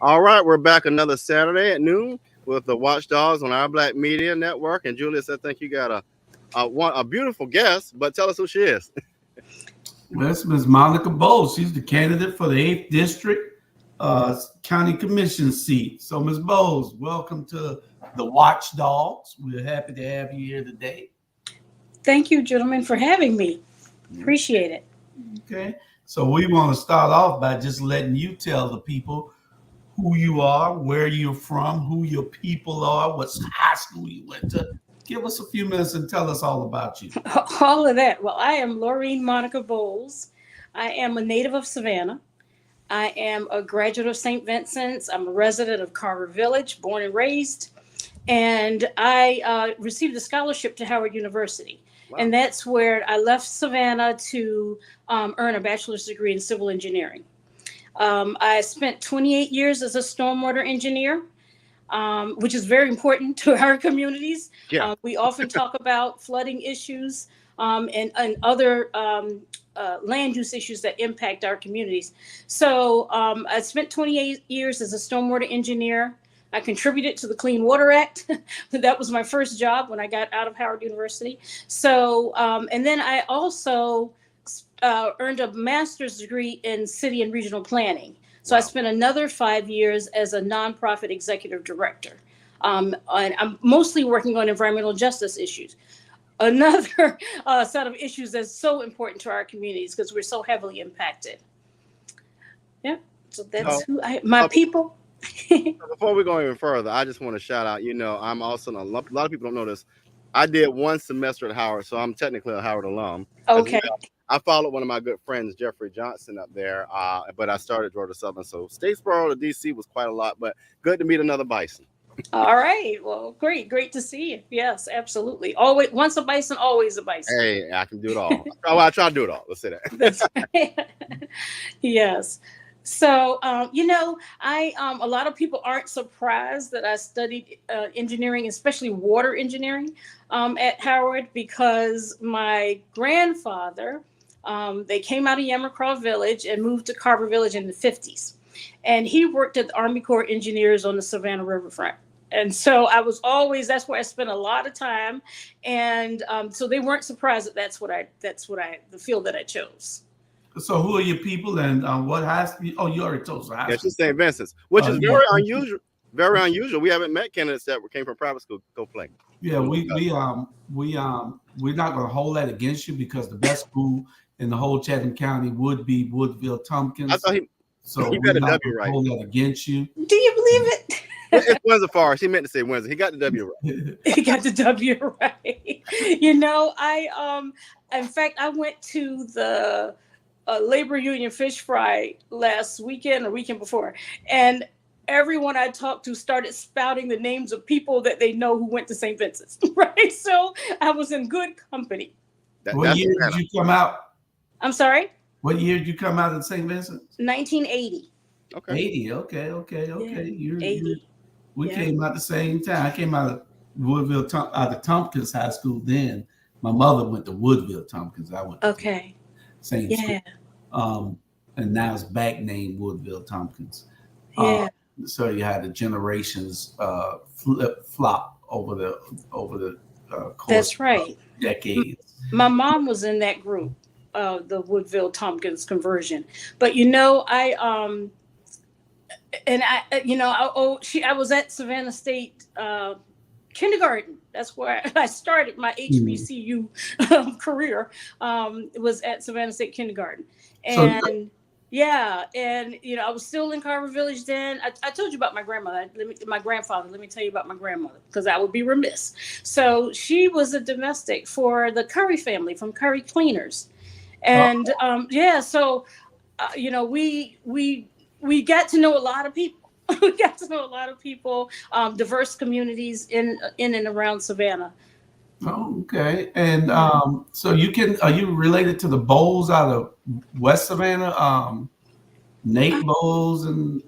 All right, we're back another Saturday at noon with the Watchdogs on our Black Media Network. And Julius, I think you got a beautiful guest, but tell us who she is. Well, that's Ms. Monica Boles. She's the candidate for the 8th District County Commission seat. So, Ms. Boles, welcome to the Watchdogs. We're happy to have you here today. Thank you, gentlemen, for having me. Appreciate it. Okay. So we want to start off by just letting you tell the people who you are, where you're from, who your people are, what high school you went to. Give us a few minutes and tell us all about you. All of that. Well, I am Laureen Monica Boles. I am a native of Savannah. I am a graduate of St. Vincent's. I'm a resident of Carver Village, born and raised. And I received a scholarship to Howard University. Wow. And that's where I left Savannah to earn a bachelor's degree in civil engineering. I spent 28 years as a stormwater engineer, which is very important to our communities. Yeah. We often talk about flooding issues and other land use issues that impact our communities. So I spent 28 years as a stormwater engineer. I contributed to the Clean Water Act. That was my first job when I got out of Howard University. So, and then I also earned a master's degree in city and regional planning. So wow. I spent another 5 years as a nonprofit executive director. And I'm mostly working on environmental justice issues. Another set of issues that's so important to our communities because we're so heavily impacted. Yeah, so that's my people. Before we go even further, I just want to shout out, I'm also, a lot of people don't know this. I did one semester at Howard, so I'm technically a Howard alum. Okay. I followed one of my good friends, Jeffrey Johnson, up there, but I started Georgia Southern. So Statesboro to DC was quite a lot, but good to meet another Bison. All right. Well, great to see you. Yes, absolutely. Always, once a Bison, always a Bison. Hey, I can do it all. I try to do it all. Let's say that. That's right. Yes. So, a lot of people aren't surprised that I studied engineering, especially water engineering at Howard, because my grandfather, they came out of Yamacraw Village and moved to Carver Village in the 50s. And he worked at the Army Corps of Engineers on the Savannah Riverfront. And so that's where I spent a lot of time. And so they weren't surprised that that's the field that I chose. So who are your people and what high school? Oh, you already told us. Yeah, she's St. Vincent's, which is very unusual. Very unusual. We haven't met candidates that came from private school go play. Yeah, we're not going to hold that against you because the best school in the whole Chatham County would be Woodville Tompkins. I thought he got a W right. Hold that against you. Do you believe it? It's Windsor Forest. He meant to say Windsor. He got the W right. He got the W right. In fact, I went to the labor union fish fry last weekend or weekend before, and everyone I talked to started spouting the names of people that they know who went to St. Vincent's, right? So I was in good company. What year did you come out? I'm sorry? What year did you come out of St. Vincent's? 1980. Okay. 80, okay. Yeah, 80. We came out the same time. I came out of Woodville, out of Tompkins High School then. My mother went to Woodville Tompkins. I went to same school. And now it's back named Woodville Tompkins. Yeah. So you had the generations flop over the course. That's right. Of decades. My mom was in that group, the Woodville Tompkins conversion. But I was at Savannah State kindergarten. That's where I started my HBCU career. It was at Savannah State kindergarten, and I was still in Carver Village then. I told you about my grandmother. My grandfather. Let me tell you about my grandmother because I would be remiss. So she was a domestic for the Curry family from Curry Cleaners, and we got to know a lot of people. We got to know a lot of people, diverse communities in and around Savannah. Oh, okay. And so are you related to the Boles out of West Savannah? Nate Boles and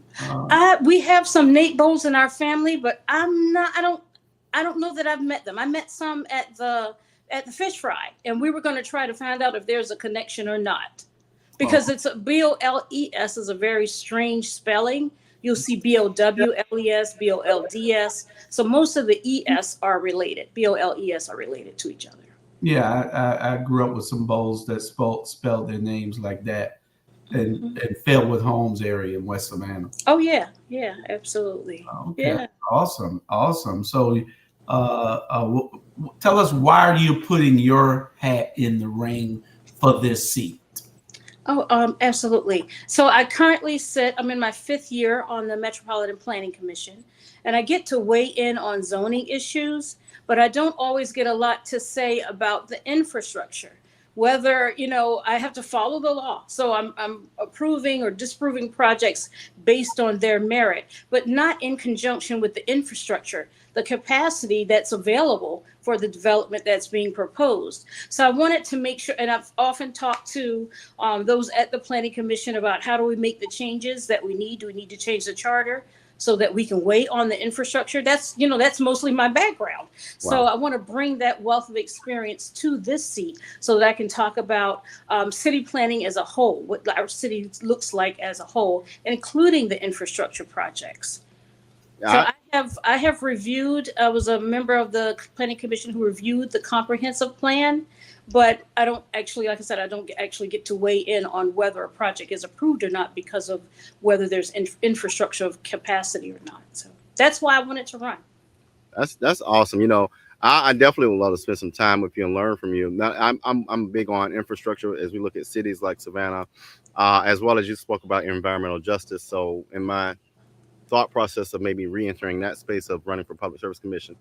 we have some Nate Boles in our family, but I don't know that I've met them. I met some at the at the fish fry, and we were going to try to find out if there's a connection or not, because it's a BOLES is a very strange spelling. You'll see BOWLES, BOLDS. So most of the ES are related. BOLES are related to each other. Yeah, I grew up with some Boles that spelled their names like that, and Fairwood Homes area in West Savannah. Oh yeah, absolutely. Okay, yeah. Awesome. So, tell us, why are you putting your hat in the ring for this seat? Oh, absolutely. So I'm in my 5th year on the Metropolitan Planning Commission, and I get to weigh in on zoning issues, but I don't always get a lot to say about the infrastructure, whether, I have to follow the law. So I'm approving or disapproving projects based on their merit, but not in conjunction with the infrastructure, the capacity that's available for the development that's being proposed. So I wanted to make sure, and I've often talked to those at the Planning Commission about how do we make the changes that we need. Do we need to change the charter so that we can weigh on the infrastructure? That's mostly my background. Wow. So I want to bring that wealth of experience to this seat so that I can talk about city planning as a whole, what our city looks like as a whole, including the infrastructure projects. So I have reviewed, I was a member of the Planning Commission who reviewed the comprehensive plan, but I don't actually, like I said, I don't actually get to weigh in on whether a project is approved or not because of whether there's infrastructure of capacity or not. So that's why I wanted to run. That's awesome. I definitely would love to spend some time with you and learn from you. Now, I'm big on infrastructure as we look at cities like Savannah, as well as you spoke about environmental justice. So in my thought process of maybe re-entering that space of running for Public Service Commission.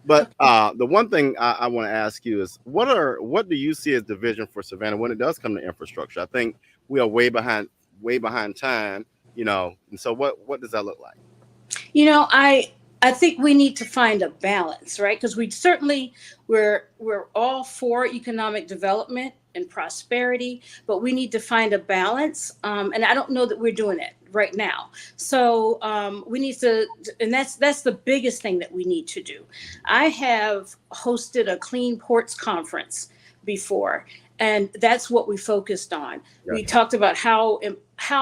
But the one thing I want to ask you is, what do you see as the vision for Savannah when it does come to infrastructure? I think we are way behind time, and so what does that look like? I think we need to find a balance, right? Because we're all for economic development and prosperity, but we need to find a balance. And I don't know that we're doing it right now. So we need to, and that's the biggest thing that we need to do. I have hosted a Clean Ports Conference before, and that's what we focused on. Yeah. We talked about how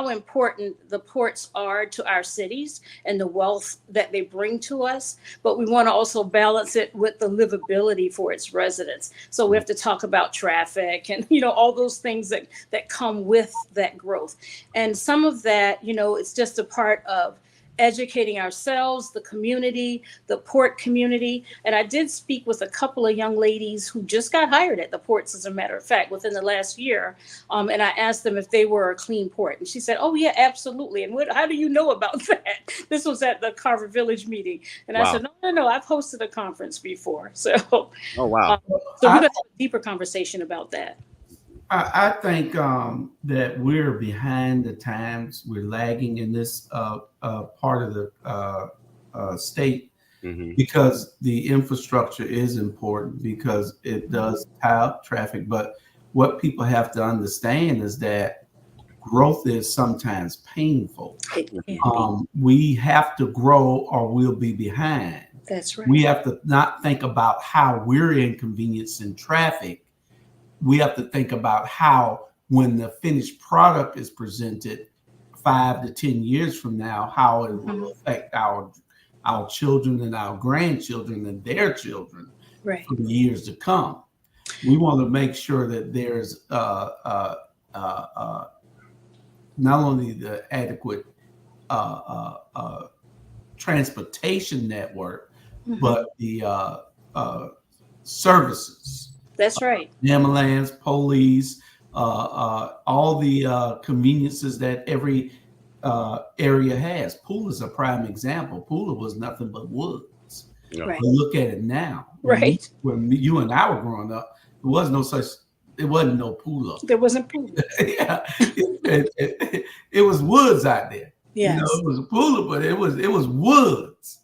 important the ports are to our cities and the wealth that they bring to us, but we want to also balance it with the livability for its residents. So we have to talk about traffic and, all those things that come with that growth. And some of that, it's just a part of educating ourselves, the community, the port community. And I did speak with a couple of young ladies who just got hired at the ports, as a matter of fact, within the last year. And I asked them if they were a clean port. And she said, oh, yeah, absolutely. And how do you know about that? This was at the Carver Village meeting. And wow. I said, no, I've hosted a conference before. So, oh, wow. So we're going to have a deeper conversation about that. I think that we're behind the times. We're lagging in this part of the state because the infrastructure is important, because it does tie up traffic. But what people have to understand is that growth is sometimes painful. We have to grow or we'll be behind. That's right. We have to not think about how we're inconveniencing traffic. We have to think about how, when the finished product is presented 5 to 10 years from now, how it will affect our children and our grandchildren and their children for the years to come. We want to make sure that there's not only the adequate transportation network, but the services. That's right. Ambulance, police, all the conveniences that every area has. Pooler is a prime example. Pooler was nothing but woods. Right. But look at it now. Right. When you and I were growing up, there wasn't no Pooler. There wasn't Pooler. Yeah. It was woods out there. Yes. It was a Pooler, but it was woods.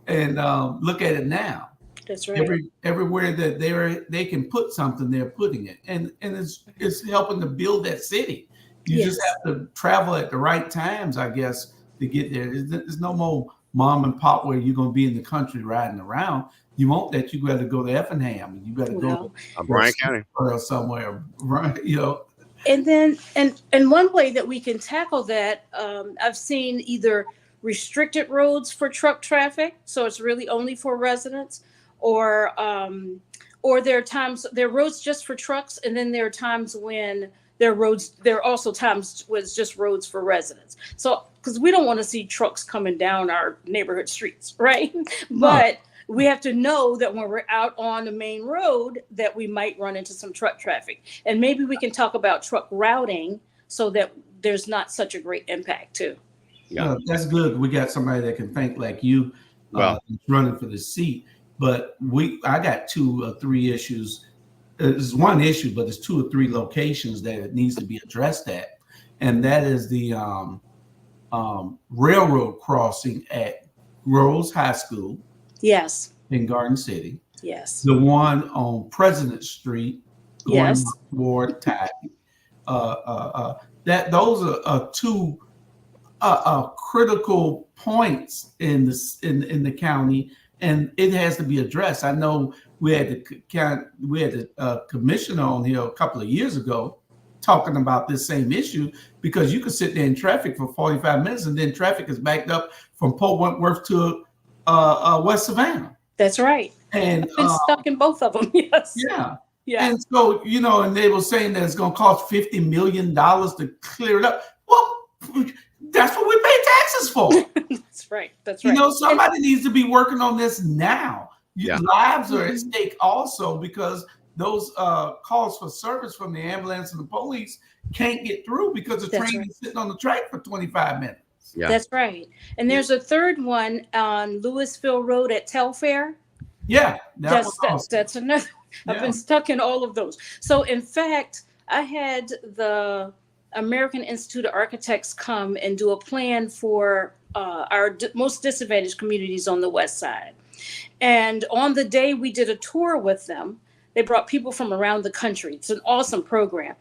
And look at it now. That's right. Everywhere that they can put something, they're putting it, and it's helping to build that city. You just have to travel at the right times, I guess, to get there. There's no more mom and pop where you're going to be in the country riding around. you won't that. You got to go to Effingham, and you got to go to Bryan County or somewhere, right? You know. And then, and one way that we can tackle that, I've seen either restricted roads for truck traffic, so it's really only for residents, or there are times there are roads just for trucks, and then there are times when there are also times when it's just roads for residents. So because we don't want to see trucks coming down our neighborhood streets, right? But we have to know that when we're out on the main road that we might run into some truck traffic. And maybe we can talk about truck routing so that there's not such a great impact too. Yeah, that's good. We got somebody that can think like you, running for the seat. But I got 2 or 3 issues. There's one issue, but there's 2 or 3 locations that it needs to be addressed at. And that is the railroad crossing at Rose High School. Yes. In Garden City. Yes. The one on President Street going toward Tide. That those are 2 critical points in the county, and it has to be addressed. I know we had the commissioner on here a couple of years ago talking about this same issue, because you could sit there in traffic for 45 minutes and then traffic is backed up from Port Wentworth to West Savannah. That's right. And I've been stuck in both of them. Yes. Yeah. Yeah. And so, and they were saying that it's going to cost $50 million to clear it up. Well, that's what we pay taxes for. That's right. That's right. Somebody needs to be working on this now. Lives are at stake also, because those calls for service from the ambulance and the police can't get through because the train is sitting on the track for 25 minutes. Yeah. That's right. And there's a third one on Louisville Road at Telfair. Yeah. That's another. I've been stuck in all of those. So in fact, I had the American Institute of Architects come and do a plan for our most disadvantaged communities on the West Side. And on the day we did a tour with them, they brought people from around the country. It's an awesome program.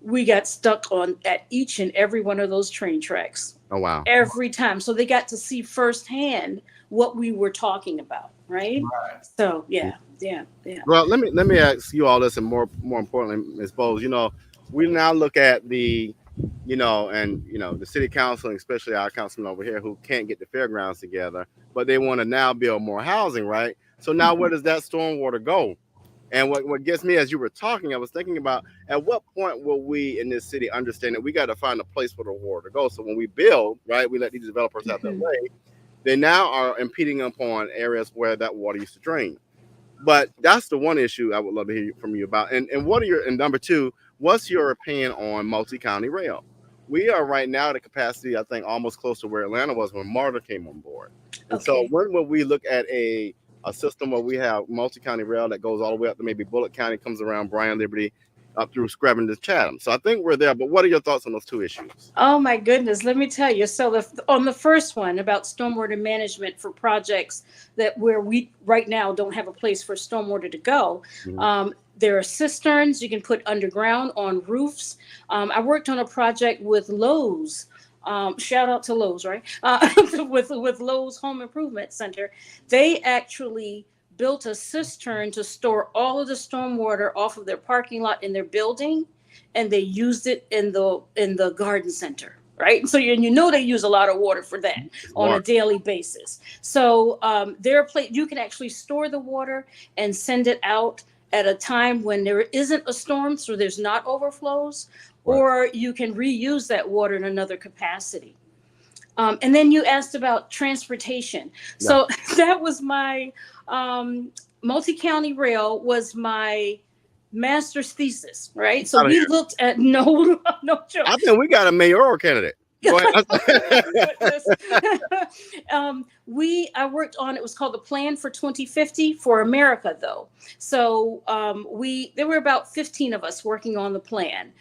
We got stuck at each and every one of those train tracks. Oh, wow. Every time. So they got to see firsthand what we were talking about. Right. So, yeah. Well, let me ask you all this, and more importantly, Ms. Boles, we now look at the, the city council, and especially our councilman over here, who can't get the fairgrounds together, but they want to now build more housing, right? So now where does that stormwater go? And what gets me, as you were talking, I was thinking about, at what point will we in this city understand that we got to find a place for the water to go? So when we build, right, we let these developers have their way. They now are impeding upon areas where that water used to drain. But that's the one issue I would love to hear from you about. And number 2, what's your opinion on multi-county rail? We are right now at a capacity, I think, almost close to where Atlanta was when MARTA came on board. And so when will we look at a system where we have multi-county rail that goes all the way up to maybe Bullitt County, comes around Bryan Liberty, up through Scranton to Chatham? So I think we're there, but what are your thoughts on those 2 issues? Oh my goodness, let me tell you. So on the first one about stormwater management for projects where we right now don't have a place for stormwater to go, there are cisterns you can put underground on roofs. I worked on a project with Lowe's. Shout out to Lowe's, right? With Lowe's Home Improvement Center. They actually built a cistern to store all of the stormwater off of their parking lot in their building, and they used it in the garden center, right? So they use a lot of water for that on a daily basis. So you can actually store the water and send it out at a time when there isn't a storm, so there's not overflows, or you can reuse that water in another capacity. And then you asked about transportation. Yeah. So that was my multi-county rail was my master's thesis, right? So we looked at no joke. I think we got a mayoral candidate. Go ahead. I worked on, it was called the Plan for 2050 for America, though. So there were about 15 of us working on the plan.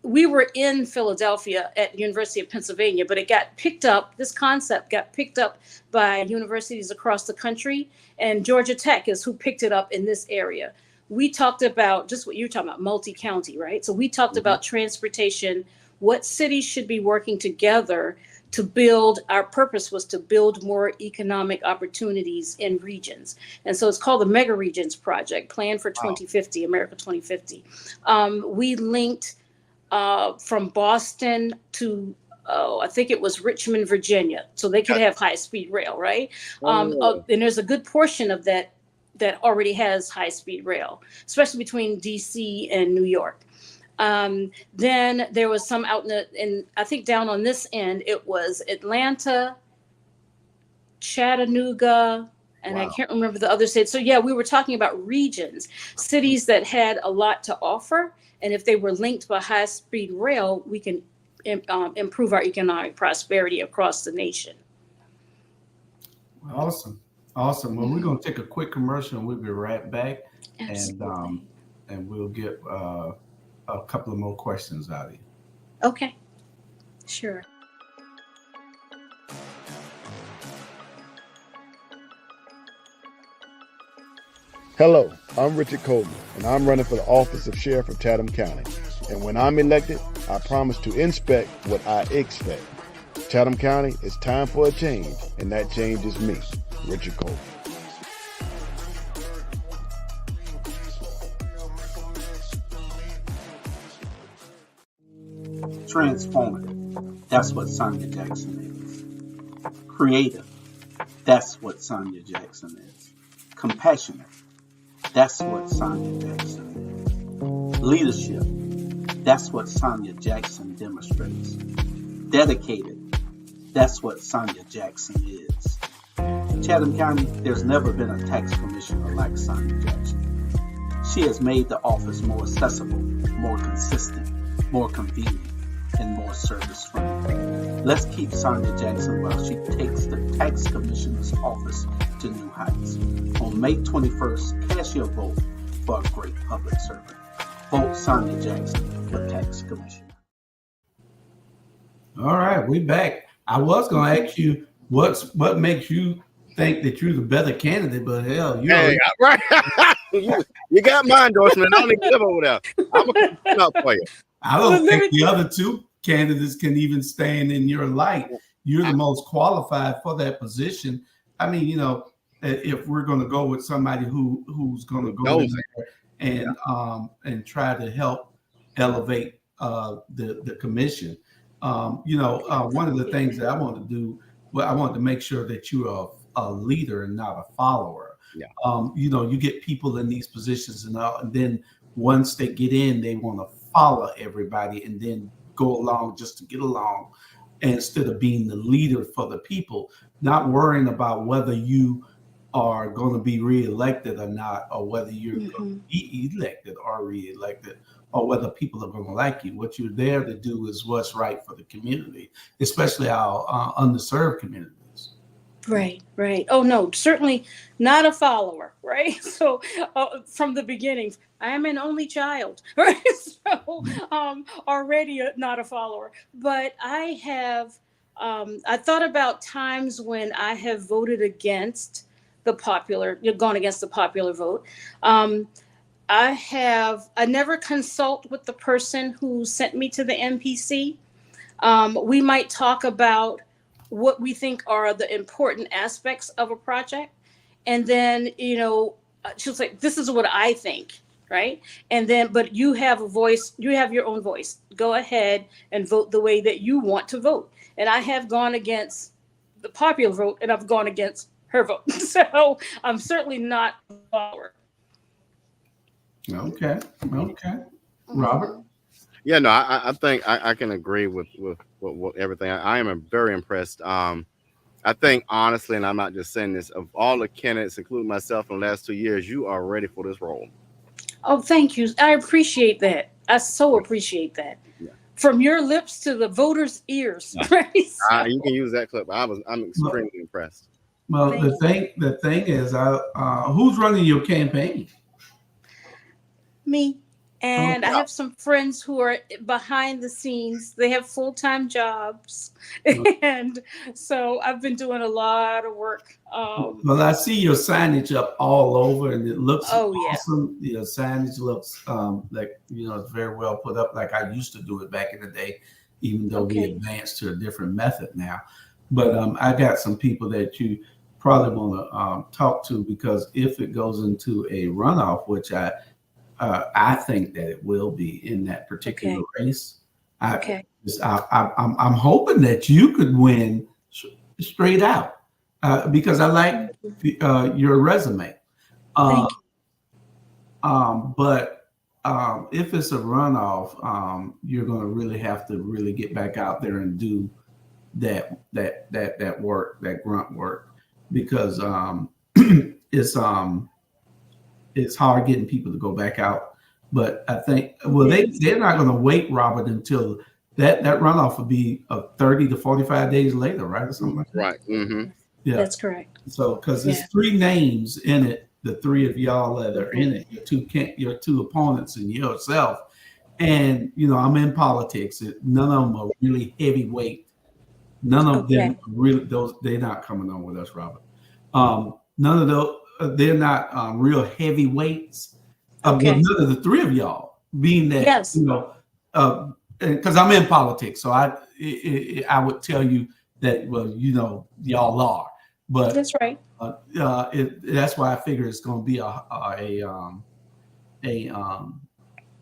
We were in Philadelphia at the University of Pennsylvania, but this concept got picked up by universities across the country, and Georgia Tech is who picked it up in this area. We talked about just what you're talking about, multi-county, right? So we talked about transportation, what cities should be working together our purpose was to build more economic opportunities in regions. And so it's called the Mega Regions Project, Plan for 2050, America 2050. We linked from Boston to, I think it was Richmond, Virginia, so they could have high-speed rail, right? And there's a good portion of that already has high-speed rail, especially between DC and New York. Then there was some out in I think down on this end, it was Atlanta, Chattanooga, and I can't remember the other states. So yeah, we were talking about regions, cities that had a lot to offer. And if they were linked by high-speed rail, we can improve our economic prosperity across the nation. Awesome. Well, we're going to take a quick commercial and we'll be right back. Absolutely. And we'll get a couple of more questions out of you. Okay, sure. Hello, I'm Richard Coleman, and I'm running for the office of Sheriff of Chatham County. And when I'm elected, I promise to inspect what I expect. Chatham County, it's time for a change, and that change is me, Richard Coleman. Transformative, that's what Sonia Jackson is. Creative, that's what Sonia Jackson is. Compassionate, that's what Sonia Jackson is. Leadership, that's what Sonia Jackson demonstrates. Dedicated, that's what Sonia Jackson is. In Chatham County, there's never been a tax commissioner like Sonia Jackson. She has made the office more accessible, more consistent, more convenient, and more service-friendly. Let's keep Sonia Jackson while she takes the tax commissioner's office to new heights. On May 21st, cast your vote for a great public servant. Vote Sonia Jackson for tax commissioner. All right, we back. I was going to ask you what makes you think that you're the better candidate, but hell, right. you got my endorsement. I don't need to live over there. I'm going to up for you. I don't think the other two candidates can even stand in your light. You're the most qualified for that position. I mean, if we're going to go with somebody who's going to go in there and try to help elevate the commission. One of the things that I want to do, I want to make sure that you're a leader and not a follower. Yeah. You get people in these positions and then once they get in, they want to follow everybody and then go along just to get along, instead of being the leader for the people, not worrying about whether you are going to be reelected or not, or whether you're going to be elected or reelected, or whether people are going to like you. What you're there to do is what's right for the community, especially our underserved communities. Right. Oh, no, certainly not a follower, right? So from the beginning, I am an only child, right? So already not a follower. But I have, I thought about times when I have voted against gone against the popular vote. I never consult with the person who sent me to the MPC. We might talk about what we think are the important aspects of a project. And then, she was like, this is what I think, right? And then, but you have a voice, you have your own voice. Go ahead and vote the way that you want to vote. And I have gone against the popular vote and I've gone against her vote. So I'm certainly not a follower. Okay. Robert? Yeah, no, I think I can agree with everything. I am very impressed. I think honestly, and I'm not just saying this, of all the candidates, including myself, in the last 2 years, you are ready for this role. Oh, thank you. I appreciate that. I so appreciate that. Yeah. From your lips to the voters' ears. Right? You can use that clip. I'm extremely impressed. Well, the thing is, who's running your campaign? Me. And I have some friends who are behind the scenes. They have full-time jobs. And so I've been doing a lot of work. Well, I see your signage up all over and it looks awesome. Your signage looks like, it's very well put up like I used to do it back in the day. even though we advanced to a different method now. But I got some people that you probably want to talk to, because if it goes into a runoff, which I think that it will be in that particular race, I'm hoping that you could win straight out, because I like your resume. Thank you. But if it's a runoff, you're going to really have to really get back out there and do that work, that grunt work, because it's hard getting people to go back out. But I think, well, they're not going to wait, Robert, until that runoff will be 30 to 45 days later, right, or something like that. Right. Mm-hmm. Yeah, that's correct. So because there's 3 names in it, the 3 of y'all that are in it, your two opponents and yourself. And I'm in politics. None of them are really heavyweight. None of them are really they're not coming on with us, Robert. None of those, they're not real heavyweights. But none of the 3 of y'all, being that because I'm in politics, so I would tell you that, well, y'all are. But that's right. That's why I figure it's going to be a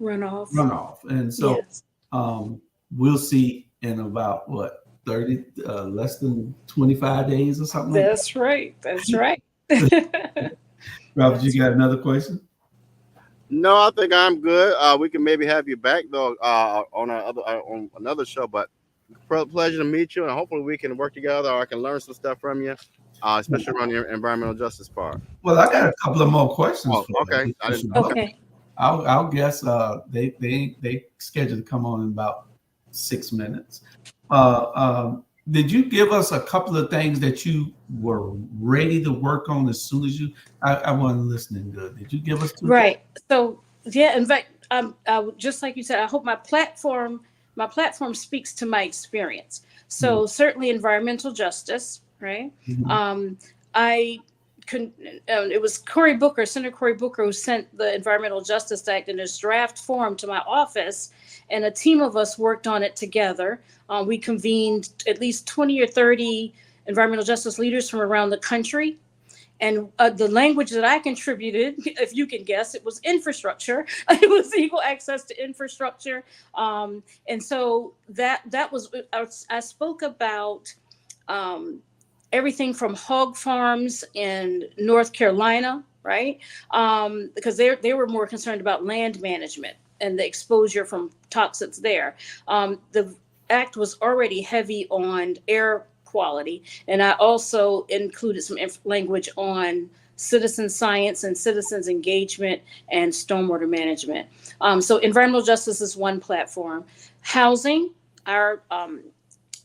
runoff, and so we'll see in about 30 less than 25 days or something. That's right. That's right. Robert, you got another question? No, I think I'm good. We can maybe have you back though on another show. But pleasure to meet you, and hopefully we can work together, or I can learn some stuff from you, especially around your environmental justice part. Well, I got a couple of more questions. Okay. I'll guess they scheduled to come on in about 6 minutes. Did you give us a couple of things that you were ready to work on as soon as you? I wasn't listening good. Did you give us two? Right. So in fact, just like you said, I hope my platform speaks to my experience. So certainly environmental justice, right? Mm-hmm. It was Senator Cory Booker, who sent the Environmental Justice Act in its draft form to my office, and a team of us worked on it together. We convened at least 20 or 30 environmental justice leaders from around the country. And the language that I contributed, if you can guess, it was infrastructure. It was equal access to infrastructure. And so that was, I spoke about everything from hog farms in North Carolina, right? Because they were more concerned about land management and the exposure from toxins there. The act was already heavy on air quality, and I also included some language on citizen science and citizens engagement and stormwater management. So environmental justice is one platform. Housing, our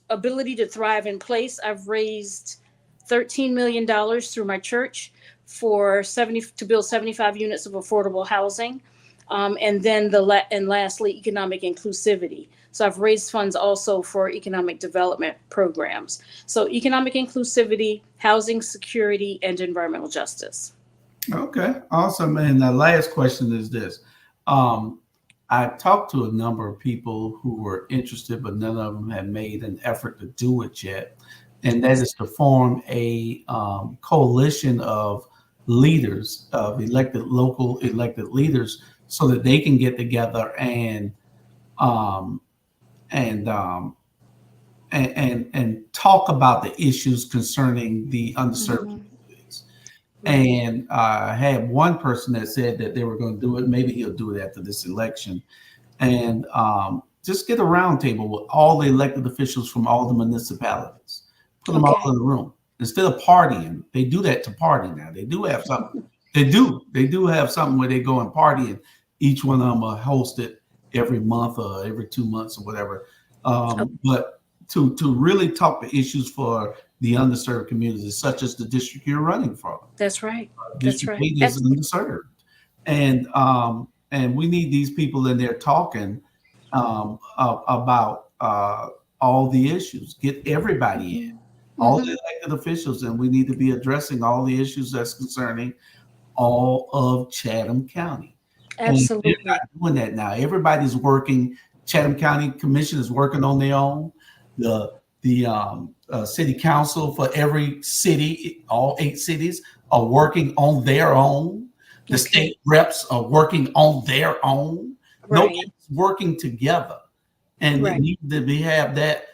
ability to thrive in place. I've raised $13 million through my church to build 75 units of affordable housing. And then lastly, economic inclusivity. So I've raised funds also for economic development programs. So economic inclusivity, housing security, and environmental justice. Okay, awesome. And the last question is this. I talked to a number of people who were interested, but none of them had made an effort to do it yet. And that is to form a coalition of leaders, of local elected leaders, so that they can get together and talk about the issues concerning the underserved communities. And I had one person that said that they were going to do it. Maybe he'll do it after this election, and just get a roundtable with all the elected officials from all the municipalities. Put them all in the room instead of partying. They do that to party now. They do have something. They do have something where they go and party, and each one of them are hosted every month or every 2 months or whatever. But to really talk the issues for the underserved communities, such as the district you're running from. That's right. District 8 is underserved, and we need these people in there talking about all the issues. Get everybody in, all the elected officials, and we need to be addressing all the issues that's concerning all of Chatham County. Absolutely. And they're not doing that now. Everybody's working Chatham County Commission is working on their own. The city council for every city, all 8 cities, are working on their own. The state reps are working on their own. Nobody's working together. And we have that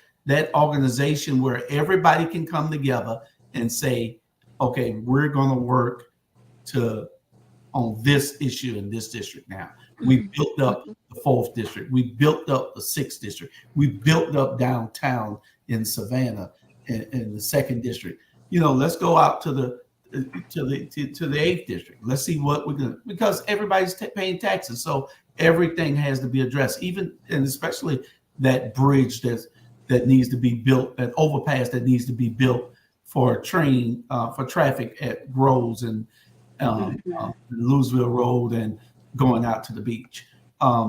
organization where everybody can come together and say, okay, we're going to work on this issue in this district now. We built up the 4th district. We built up the 6th district. We built up downtown in Savannah in the 2nd district. Let's go out to the 8th district. Let's see what we're going to, because everybody's paying taxes. So everything has to be addressed, even and especially that bridge that needs to be built, that overpass that needs to be built for for traffic at Groves and Louisville Road and going out to the beach.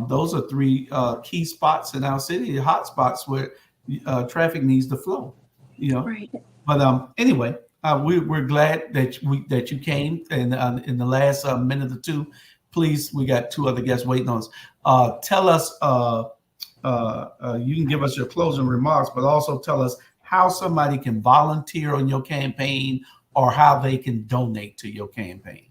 Those are 3 key spots in our city, hot spots where traffic needs to flow. But anyway, we're glad that you came, and in the last minute or 2, please, we got 2 other guests waiting on us. Tell us, you can give us your closing remarks, but also tell us how somebody can volunteer on your campaign or how they can donate to your campaign.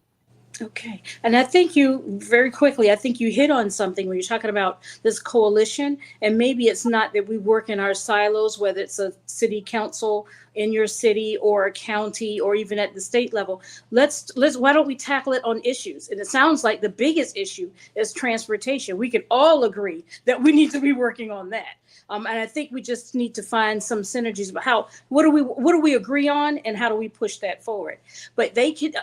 Okay. And I think you hit on something when you're talking about this coalition, and maybe it's not that we work in our silos, whether it's a city council in your city or a county or even at the state level. Why don't we tackle it on issues? And it sounds like the biggest issue is transportation. We can all agree that we need to be working on that. And I think we just need to find some synergies about what do we agree on and how do we push that forward. But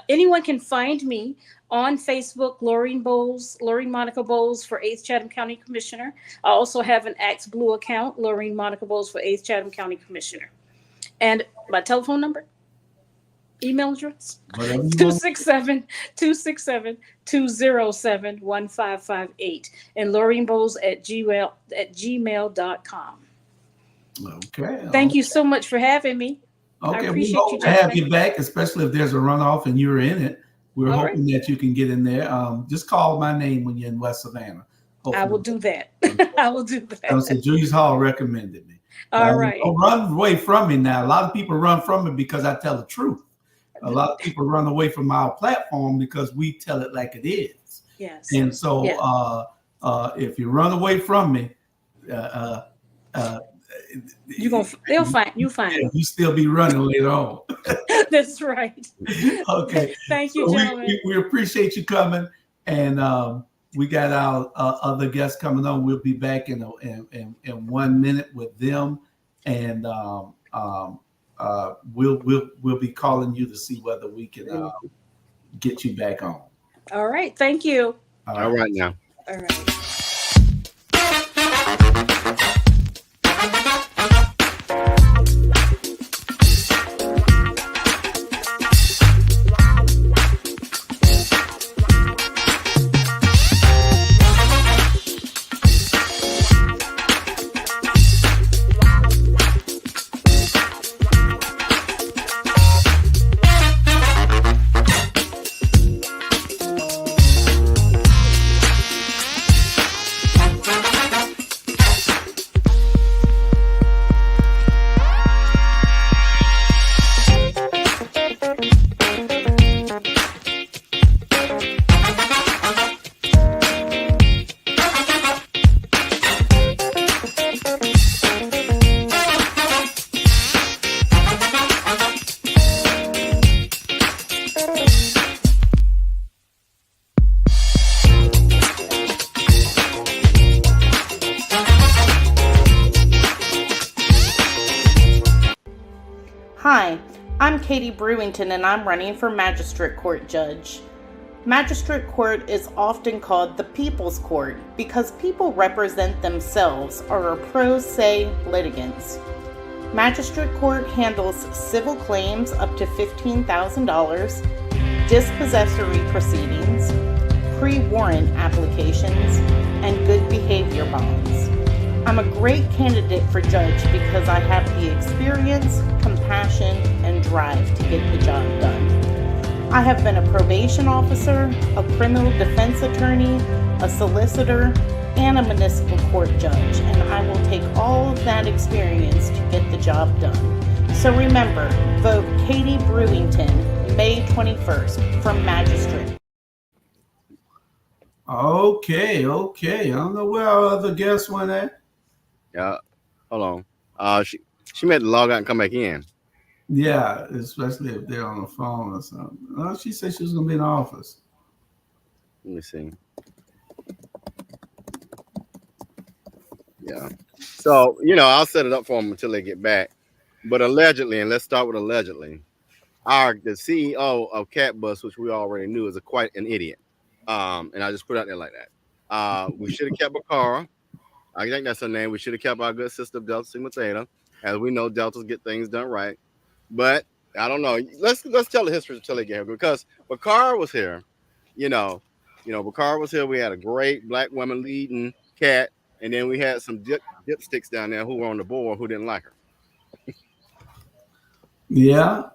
anyone can find me on Facebook, Laureen Monica Boles for 8th Chatham County Commissioner. I also have an Axe Blue account, Laureen Monica Boles for 8th Chatham County Commissioner. And my telephone number, email address, 267-207-1558, and Laureen Boles at gmail.com. Okay. Thank you so much for having me. Okay, I appreciate we hope you to have jumping you back, especially if there's a runoff and you're in it. We're hoping that you can get in there. Just call my name when you're in West Savannah. Hopefully. I will do that. I will do that. So Julius Hall recommended me. All right. Don't run away from me now. A lot of people run from me because I tell the truth. A lot of people run away from our platform because we tell it like it is. Yes. And so if you run away from me, they'll find you. You still be running later on. That's right. Okay. Thank you, so gentlemen. we appreciate you coming, and we got our other guests coming on. We'll be back in 1 minute with them, and we'll be calling you to see whether we can get you back on. All right. Thank you. All right now. All right. Hi, I'm Katie Brewington and I'm running for Magistrate Court Judge. Magistrate Court is often called the People's Court because people represent themselves or are pro se litigants. Magistrate Court handles civil claims up to $15,000, dispossessory proceedings, pre-warrant applications, and good behavior bonds. I'm a great candidate for judge because I have the experience, compassion, and drive to get the job done. I have been a probation officer, a criminal defense attorney, a solicitor, and a municipal court judge, and I will take all of that experience to get the job done. So remember, vote Katie Brewington, May 21st, for magistrate. Okay. I don't know where our other guests went at. Yeah. Hold on. She meant to log out and come back in. Yeah, especially if they're on the phone or something. She said she was going to be in the office. Let me see. Yeah. So, I'll set it up for them until they get back. But allegedly, and let's start with allegedly, the CEO of Catbus, which we already knew, is quite an idiot. And I just put it out there like that. We should have kept Bakara. I think that's her name. We should have kept our good sister Delta Sigma Theta. As we know, Deltas get things done right. But I don't know. Let's tell the history until they get here, because Bakara was here. Bakara was here. We had a great black woman leading Cat, and then we had some dipsticks down there who were on the board who didn't like her. Yeah.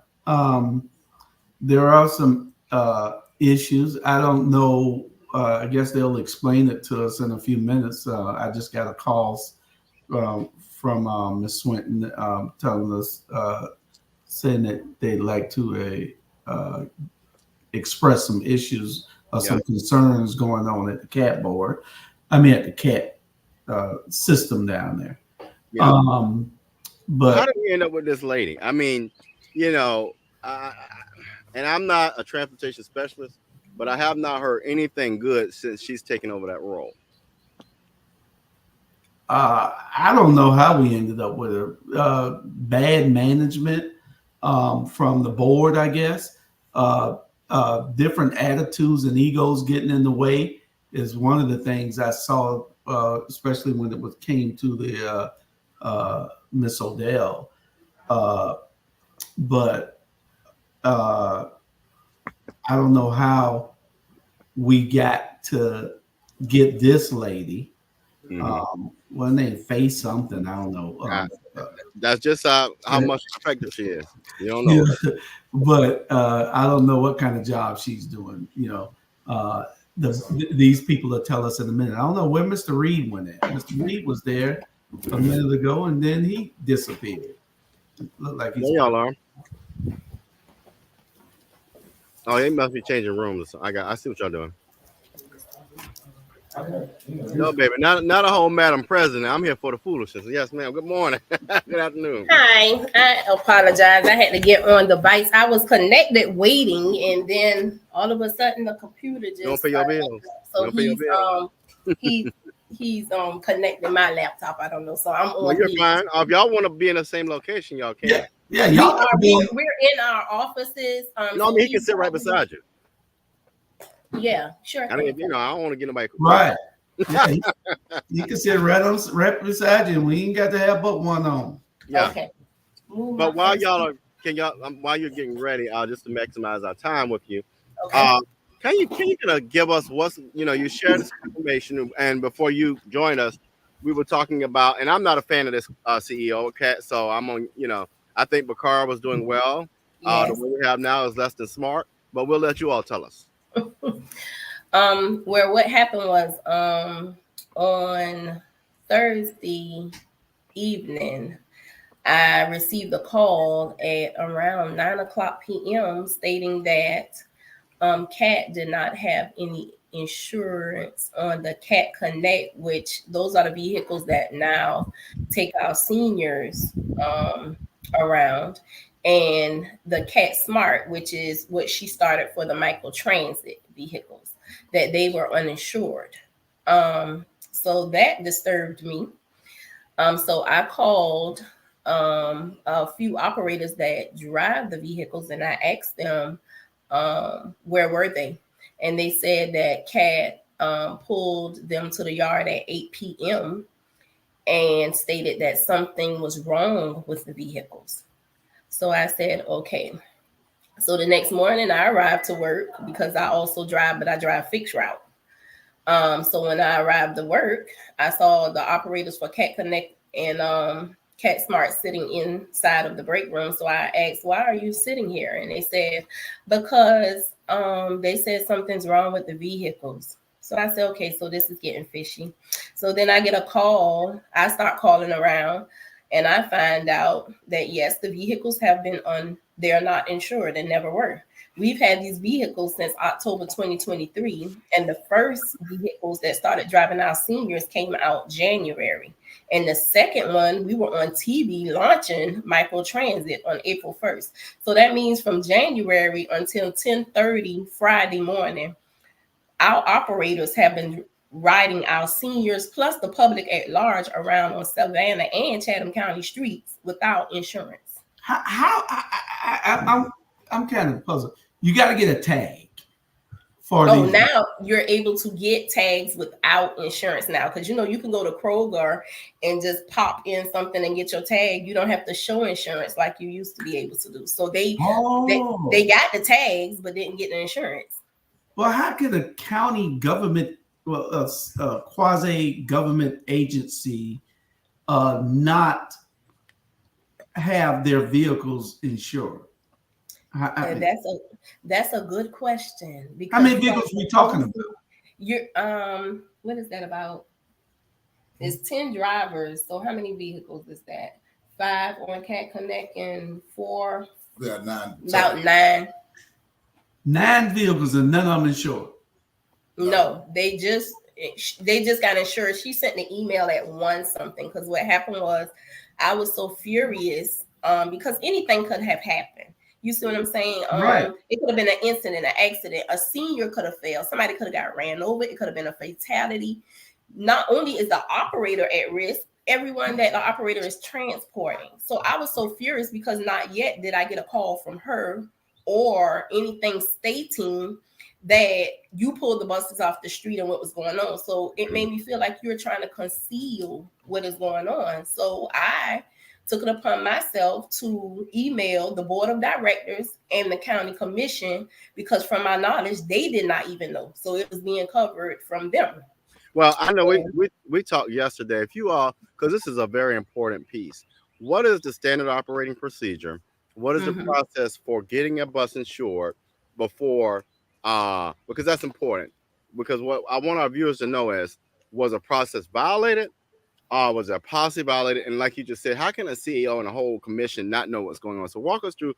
There are some issues. I don't know. I guess they'll explain it to us in a few minutes. I just got a call from Ms. Swinton telling us, saying that they'd like to express some issues or some concerns going on at the CAT board. I mean, at the CAT system down there. Yeah. But how did we end up with this lady? I mean, and I'm not a transportation specialist, but I have not heard anything good since she's taken over that role. I don't know how we ended up with her. Bad management from the board, I guess. Different attitudes and egos getting in the way is one of the things I saw, especially when it came to the Miss Odell. But I don't know how we got to get this lady. Well, they face something. I don't know. That's just how much effective she is. You don't know. Yeah, but I don't know what kind of job she's doing. These people will tell us in a minute. I don't know where Mr. Reed went at. Mr. Reed was there a minute ago, and then he disappeared. It looked like he's. There y'all are. Oh, they must be changing rooms. I see what y'all doing. No, baby, not a whole Madam President. I'm here for the foolishness. Yes, ma'am. Good morning. Good afternoon. Hi. I apologize. I had to get on the device. I was connected waiting, and then all of a sudden the computer just. Don't pay your bills. So he's connecting my laptop. I don't know. So I'm on. Well, you're fine. If y'all want to be in the same location, y'all can. Yeah, y'all we're in our offices. No, I mean, he can sit right beside you. Yeah, sure. I don't want to get nobody. Right. Yeah, you can sit right beside you. We ain't got to have but one on. Yeah. Okay. But while while you're getting ready, just to maximize our time with you, okay. Can you kind of give us what's you shared this information, and before you joined us, we were talking about, and I'm not a fan of this CEO Cat, so I'm on. I think Bakara was doing well. Yes. The one we have now is less than smart, but we'll let you all tell us. Where what happened was on Thursday evening, I received a call at around 9:00 p.m. stating that CAT did not have any insurance on the CAT Connect, which those are the vehicles that now take our seniors around, and the CAT Smart, which is what she started for the microtransit vehicles, that they were uninsured. So that disturbed me. So I called a few operators that drive the vehicles, and I asked them where were they, and they said that CAT pulled them to the yard at 8 p.m. and stated that something was wrong with the vehicles. So I said, okay. So the next morning I arrived to work because I also drive, but I drive fixed route. So when I arrived to work, I saw the operators for CAT Connect and CAT Smart sitting inside of the break room. So I asked, why are you sitting here? And they said, because they said something's wrong with the vehicles. So I said, okay, so this is getting fishy. So then I get a call. I start calling around, and I find out that yes, the vehicles have been they're not insured and never were. We've had these vehicles since October 2023, and the first vehicles that started driving our seniors came out January. And the second one, we were on TV launching microtransit on April 1st. So that means from January until 10:30 Friday morning, our operators have been riding our seniors plus the public at large around on Savannah and Chatham County streets without insurance. I'm kind of puzzled. You got to get a tag. Now you're able to get tags without insurance now, because you can go to Kroger and just pop in something and get your tag. You don't have to show insurance like you used to be able to do. So they got the tags but didn't get the insurance. Well, how could a county government, a quasi-government agency, not have their vehicles insured? That's a good question. How many vehicles are we talking about? You're what is that about? It's 10 drivers. So how many vehicles is that? 5 on Cat Connect and 4. Yeah, 9. About 9. 9 vehicles and none of them insured. No, they just got insured. She sent an email at 1 something, because what happened was I was so furious because anything could have happened. You see what I'm saying? Right. It could have been an incident, an accident. A senior could have failed. Somebody could have got ran over. It could have been a fatality. Not only is the operator at risk, everyone that the operator is transporting. So I was so furious because not yet did I get a call from her or anything stating that you pulled the buses off the street and what was going on. So it made me feel like you're trying to conceal what is going on. So I took it upon myself to email the board of directors and the county commission, because from my knowledge, they did not even know. So it was being covered from them. Well, I know we talked yesterday. If you all, because this is a very important piece, what is the standard operating procedure? What is the process for getting a bus insured before, because that's important. Because what I want our viewers to know is, was a process violated? Was there a policy violated? And like you just said, how can a CEO and a whole commission not know what's going on? So walk us through,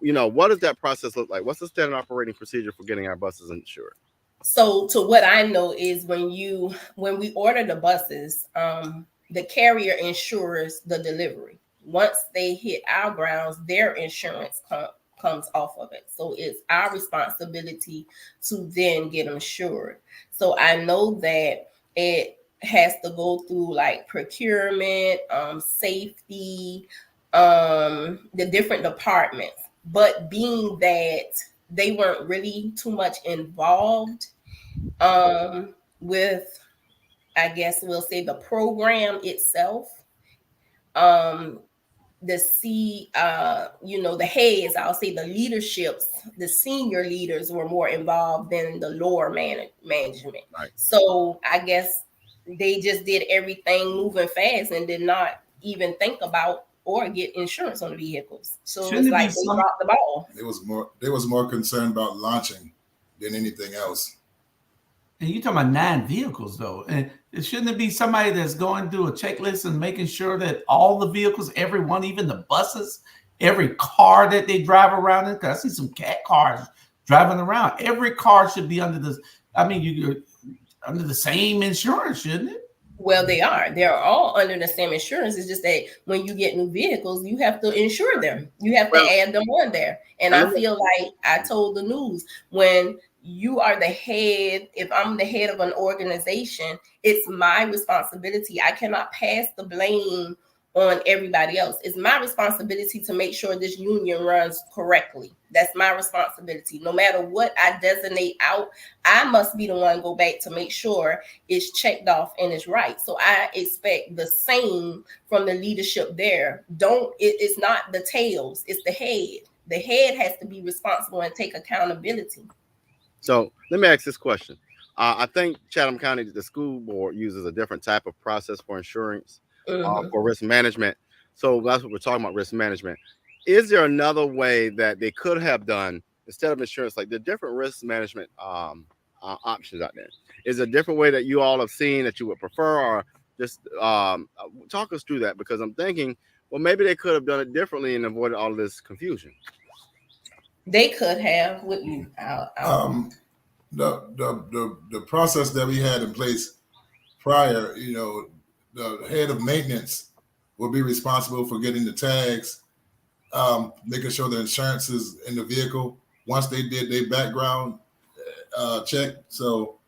what does that process look like? What's the standard operating procedure for getting our buses insured? So to what I know is when we order the buses, the carrier insures the delivery. Once they hit our grounds, their insurance comes off of it. So it's our responsibility to then get insured. So I know that it has to go through like procurement, safety, the different departments. But being that they weren't really too much involved with, I guess we'll say, the program itself, the heads, I'll say the leaderships, the senior leaders were more involved than the lower management. Right. So I guess they just did everything moving fast and did not even think about or get insurance on the vehicles. So it's like they dropped the ball. They was more concerned about launching than anything else. And you're talking about 9 vehicles, though. And shouldn't it be somebody that's going through a checklist and making sure that all the vehicles, everyone, even the buses, every car that they drive around in? Because I see some cat cars driving around. Every car should be under you're under the same insurance, shouldn't it? Well, they are. They're all under the same insurance. It's just that when you get new vehicles, you have to insure them. You have to add them on there. And I feel like I told the news, when you are the head, if I'm the head of an organization, it's my responsibility. I cannot pass the blame on everybody else. It's my responsibility to make sure this union runs correctly. That's my responsibility. No matter what I designate out, I must be the one go back to make sure it's checked off and it's right. So I expect the same from the leadership there. It's not the tails, it's the head. The head has to be responsible and take accountability. So let me ask this question. I think Chatham County, the school board, uses a different type of process for insurance. For risk management. So that's what we're talking about, risk management. Is there another way that they could have done, instead of insurance, like the different risk management options out there. Is there a different way that you all have seen that you would prefer, or just talk us through that? Because I'm thinking, well, maybe they could have done it differently and avoided all this confusion. They could have. With The process that we had in place prior, the head of maintenance will be responsible for getting the tags, making sure the insurance is in the vehicle. Once they did their background check, so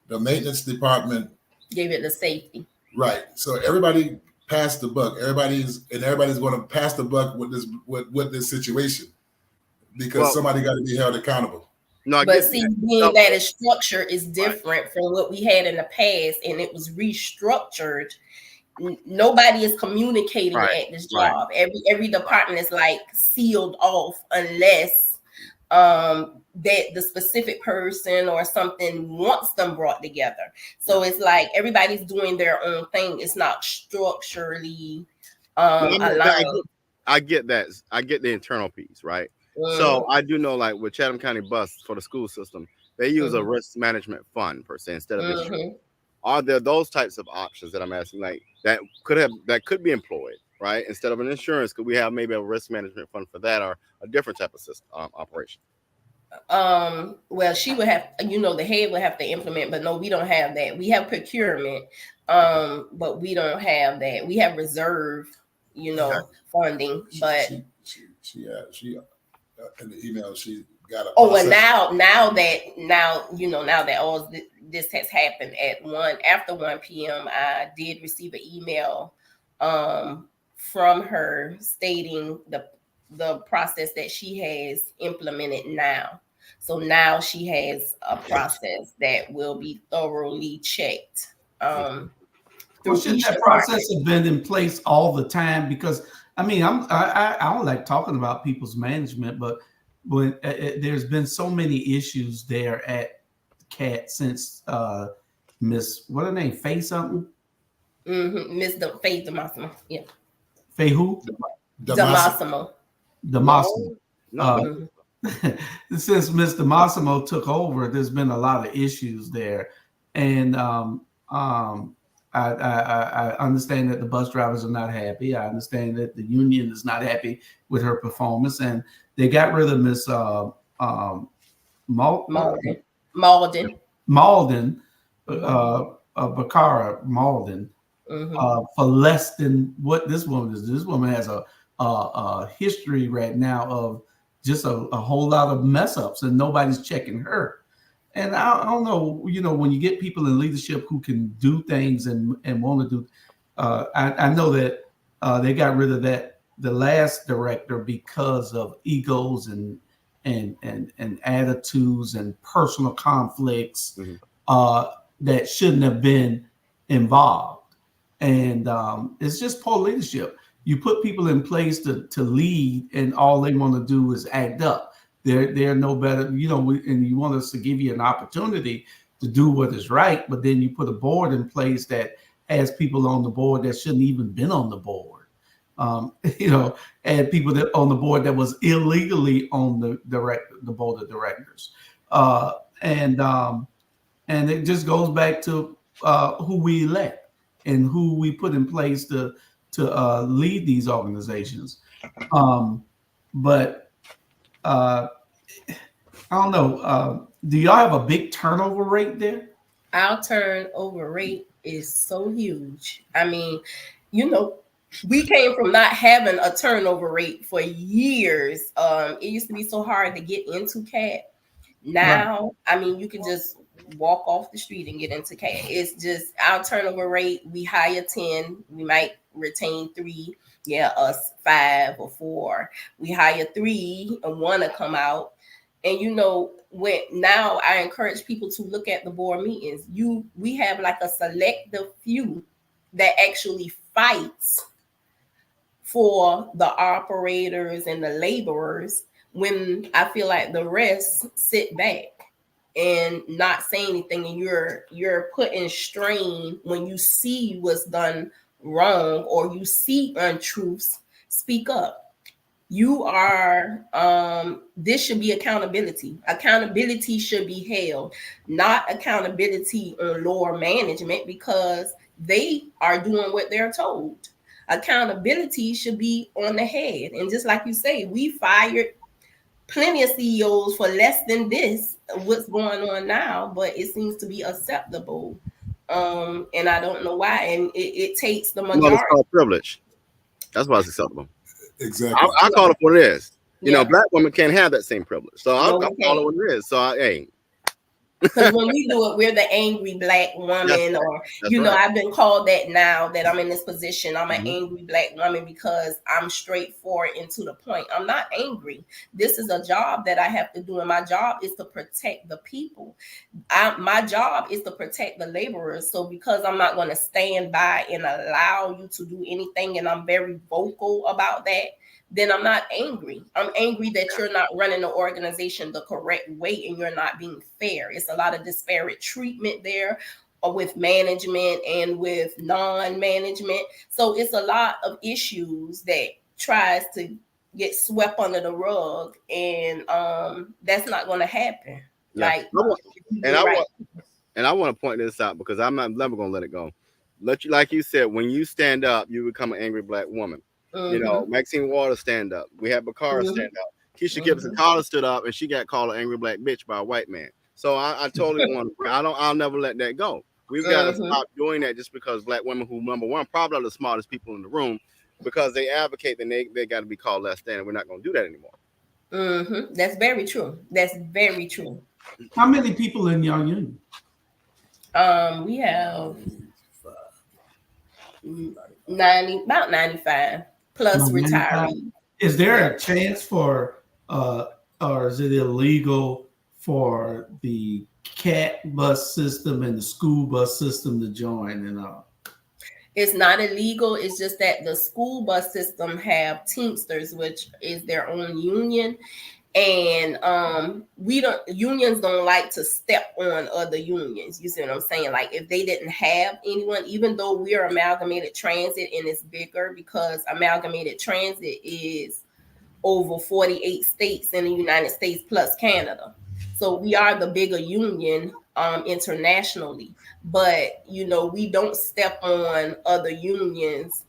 the maintenance department gave it the safety. Right. So everybody passed the buck. Everybody's going to pass the buck with this situation, because somebody got to be held accountable. No, but see, being that its structure is different from what we had in the past, and it was restructured. Nobody is communicating at this job. Every department is like sealed off unless that the specific person or something wants them brought together. So it's like everybody's doing their own thing. It's not structurally aligned. I get that. I get the internal piece, right? So I do know, like with Chatham County Bus for the school system, they use a risk management fund per se instead of insurance. Are there those types of options that I'm asking, like that could be employed, right? Instead of an insurance, could we have maybe a risk management fund for that, or a different type of system operation? Well, she would have, the head would have to implement, but no, we don't have that. We have procurement, but we don't have that. We have reserve, funding, but she in the email she got a process. And now that all this has happened after 1 p.m., I did receive an email from her stating the process that she has implemented now. So now she has a process that will be thoroughly checked. Well, should that process have been in place all the time? Because I don't like talking about people's management, but when there's been so many issues there at CAT since Miss, what her name, Faye something? Miss Faye DeMassimo. Yeah. Faye who? DeMassimo. DeMassimo. Since Miss DeMassimo took over, there's been a lot of issues there, and I understand that the bus drivers are not happy. I understand that the union is not happy with her performance, and they got rid of Miss Malden, Bakara Malden, for less than what this woman is. This woman has a history right now of just a whole lot of mess ups, and nobody's checking her. And I don't know, when you get people in leadership who can do things and want to do, I know that they got rid of the last director because of egos and attitudes and personal conflicts that shouldn't have been involved. And it's just poor leadership. You put people in place to lead, and all they want to do is act up. They're no better, and you want us to give you an opportunity to do what is right, but then you put a board in place that has people on the board that shouldn't even been on the board. And people that on the board that was illegally on the board of directors. And it just goes back to who we elect and who we put in place to lead these organizations. But I don't know. Do y'all have a big turnover rate there? Our turnover rate is so huge. I mean, we came from not having a turnover rate for years. It used to be so hard to get into CAT. Now, right. I mean, you can just walk off the street and get into CAT. It's just our turnover rate. We hire 10, we might retain 3. Yeah, us 5 or 4. We hire 3 and 1 to come out. And when now I encourage people to look at the board meetings. We have like a selective few that actually fights for the operators and the laborers, when I feel like the rest sit back and not say anything, and you're putting strain when you see what's done wrong or you see untruths. Speak up. You are, this should be accountability. Accountability should be held, not accountability on lower management because they are doing what they're told. Accountability should be on the head. And just like you say, we fired plenty of CEOs for less than this, what's going on now, but it seems to be acceptable. And I don't know why. And it takes the Well, it's majority. called privilege. That's why it's acceptable. Exactly. I call it what it is. You Yeah. know, black women can't have that same privilege. So No, I we call it can't. what it is. So hey, Because when we do it, we're the angry black woman, That's or that's you know, right. I've been called that now that I'm in this position. I'm an Mhm. angry black woman because I'm straightforward and to the point. I'm not angry. This is a job that I have to do, and my job is to protect the people. My job is to protect the laborers. So because I'm not going to stand by and allow you to do anything, and I'm very vocal about that, then I'm not angry. I'm angry that you're not running the organization the correct way and you're not being fair. It's a lot of disparate treatment there with management and with non-management. So it's a lot of issues that tries to get swept under the rug, and that's not going to happen. Yeah. Like, And I right. want and I want to point this out because I'm not never gonna let it go. Let you like you said, when you stand up, you become an angry black woman. You know, Maxine Waters stand up. We had Bakara stand up. Keisha Gibson Carter stood up and she got called an angry black bitch by a white man. So I totally want I'll never let that go. We've got to stop doing that just because black women who number one probably are the smartest people in the room because they advocate that they got to be called less than, and we're not gonna do that anymore. That's very true. That's very true. How many people in your union? We have about 95 plus retirees. Is there a chance for or is it illegal for the CAT bus system and the school bus system to join and all? It's not illegal. It's just that the school bus system have Teamsters, which is their own union. And unions don't like to step on other unions. You see what I'm saying? Like if they didn't have anyone, even though we're Amalgamated Transit and it's bigger because Amalgamated Transit is over 48 states in the United States plus Canada. So we are the bigger union internationally, but you know, we don't step on other unions.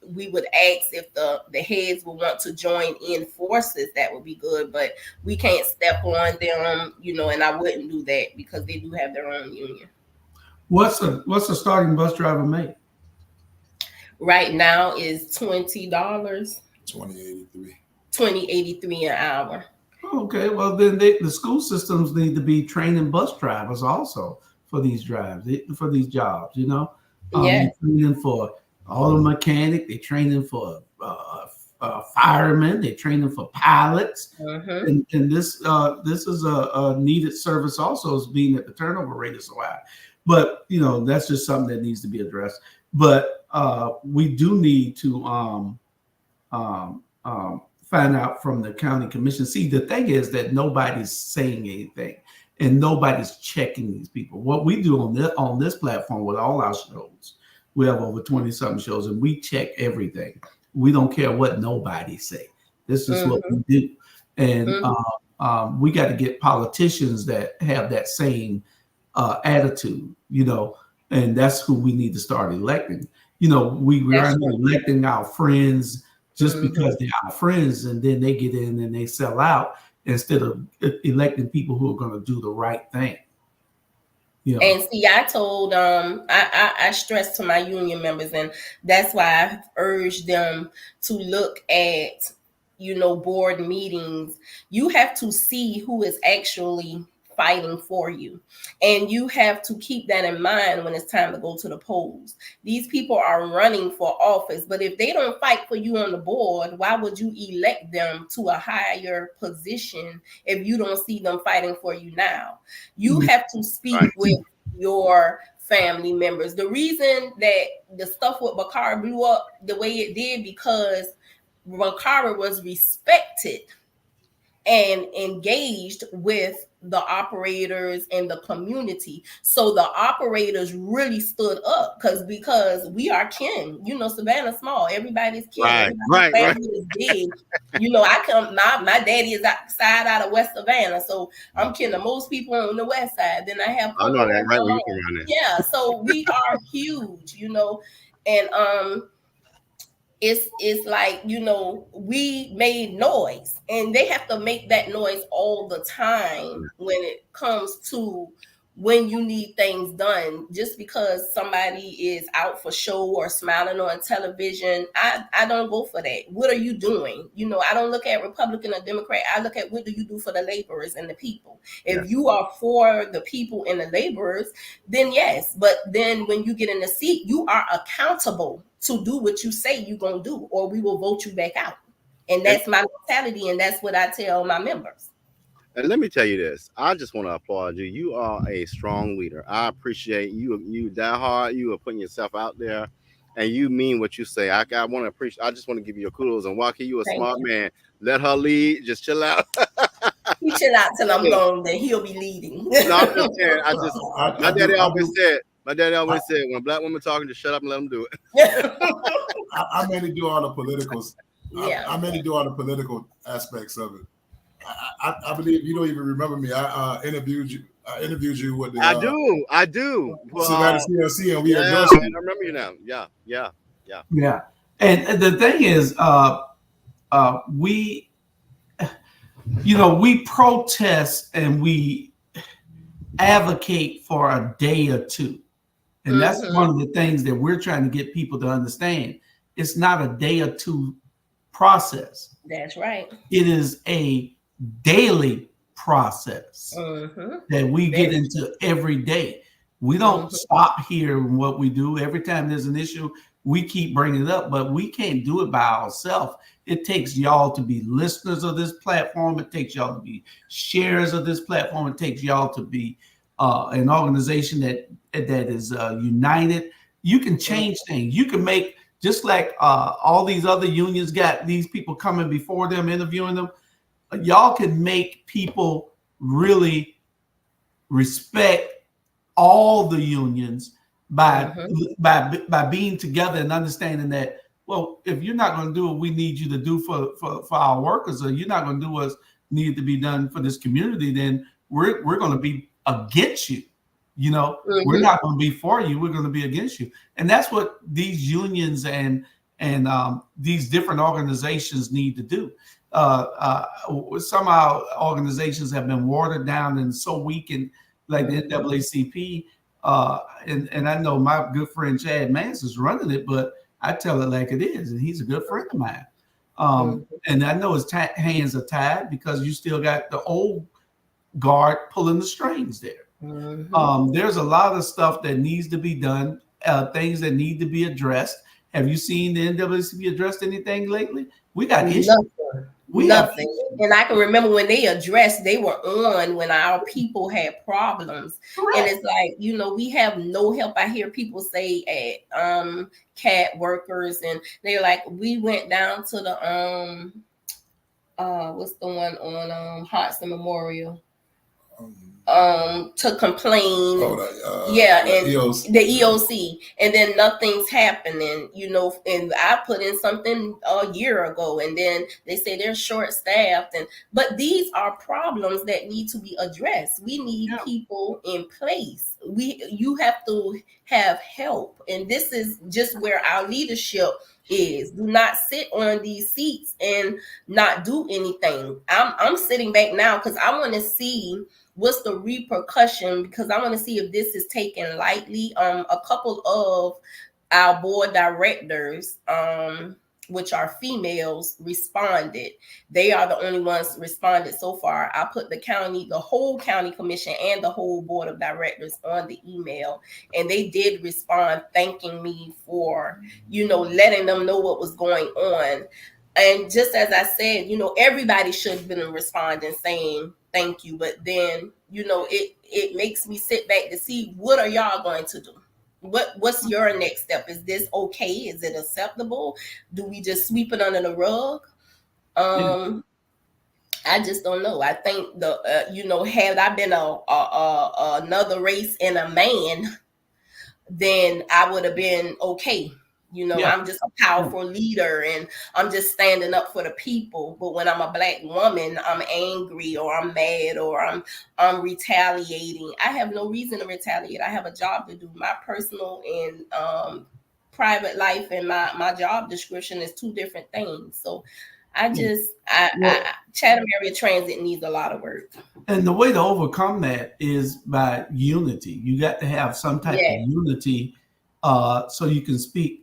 We would ask if the heads would want to join in forces. That would be good, but we can't step on them, you know, and I wouldn't do that because they do have their own union. What's a starting bus driver make? Right now is $20. $20.83 an hour. Okay, well then the school systems need to be training bus drivers also for these jobs. You know, Yeah. training for auto mechanic, they training for firemen, they training for pilots, and this is a needed service also, as being that the turnover rate is so high. But you know, that's just something that needs to be addressed. But we do need to find out from the county commission. See, the thing is that nobody's saying anything and nobody's checking these people. What we do on this platform with all our shows, we have over 20 something shows, and we check everything. We don't care what nobody say. This is what we do. And we got to get politicians that have that same attitude, you know, and that's who we need to start electing. You know, we are electing our friends just because they're our friends, and then they get in and they sell out instead of electing people who are going to do the right thing. You know? And see, I told I stressed to my union members, and that's why I urged them to look at, you know, board meetings. You have to see who is actually fighting for you, and you have to keep that in mind when it's time to go to the polls. These people are running for office, but if they don't fight for you on the board, why would you elect them to a higher position if you don't see them fighting for you now? You have to speak with your family members. The reason that the stuff with Bakara blew up the way it did, because Bakara was respected and engaged with the operators and the community. So the operators really stood up because we are kin. Savannah small. Everybody's kin. Everybody's family is big. I come. My daddy is outside out of West Savannah, so I'm kin to most people on the west side. Then I have. I know that right when you come around there. Yeah, so we are huge. And it's like, we made noise, and they have to make that noise all the time when it comes to when you need things done. Just because somebody is out for show or smiling on television, I don't go for that. What are you doing? I don't look at Republican or Democrat. I look at what do you do for the laborers and the people. If you are for the people and the laborers, then yes. But then when you get in the seat, you are accountable to do what you say you're going to do, or we will vote you back out. And that's my mentality, and that's what I tell my members. And let me tell you this. I just want to applaud you. You are a strong leader. I appreciate you. You die hard. You are putting yourself out there, and you mean what you say. I want to appreciate. I just want to give you your kudos. And Waki, you a smart man. Let her lead. Just chill out. You chill out till I'm gone. Then he'll be leading. No, I'm just saying. My daddy always said. When black women talking, just shut up and let them do it. I mainly do all the politicals. Yeah. I mainly do all the political aspects of it. I believe you don't even remember me. I interviewed you. I interviewed you with the. I do. Savannah CLC, and we I remember you now. Yeah. And the thing is, we protest and we advocate for a day or two. And that's one of the things that we're trying to get people to understand. It's not a day or two process. That's right. It is a daily process that we get into every day. We don't stop here in what we do. Every time there's an issue, we keep bringing it up, but we can't do it by ourselves. It takes y'all to be listeners of this platform. It takes y'all to be sharers of this platform. It takes y'all to be an organization that is united. You can change things. You can make, just like all these other unions got these people coming before them, interviewing them. Y'all can make people really respect all the unions by being together and understanding that, well, if you're not going to do what we need you to do for our workers, or you're not going to do what's needed to be done for this community, then we're going to be against you. We're not going to be for you. We're going to be against you. And that's what these unions and these different organizations need to do. Some of our organizations have been watered down and so weak, and like the NAACP. And I know my good friend Chad Mance is running it, but I tell it like it is, and he's a good friend of mine. And I know his hands are tied because you still got the old guard pulling the strings there. There's a lot of stuff that needs to be done, things that need to be addressed. Have you seen the NAACP addressed anything lately? We got issues. Nothing. And I can remember when they were on when our people had problems. Correct. And it's like, we have no help. I hear people say at CAT workers, and they're like, we went down to the what's the one on Hodson Memorial to complain. The EOC, and then nothing's happening, and I put in something a year ago, and then they say they're short-staffed, but these are problems that need to be addressed. We need people in place. You have to have help, and this is just where our leadership is. Do not sit on these seats and not do anything. I'm sitting back now because I want to see what's the repercussion, because I want to see if this is taken lightly. A couple of our board directors, which are females, responded. They are the only ones responded so far. I put the whole county commission and the whole board of directors on the email, and they did respond thanking me for, letting them know what was going on. And just as I said, everybody should have been responding saying thank you. But then, it makes me sit back to see, what are y'all going to do? What's your next step? Is this okay? Is it acceptable? Do we just sweep it under the rug? I just don't know. I think had I been another race and a man, then I would have been okay. I'm just a powerful leader and I'm just standing up for the people. But when I'm a Black woman, I'm angry or I'm mad or I'm retaliating. I have no reason to retaliate. I have a job to do. My personal and private life and my job description is two different things. So Chatham Area Transit needs a lot of work. And the way to overcome that is by unity. You got to have some type of unity so you can speak.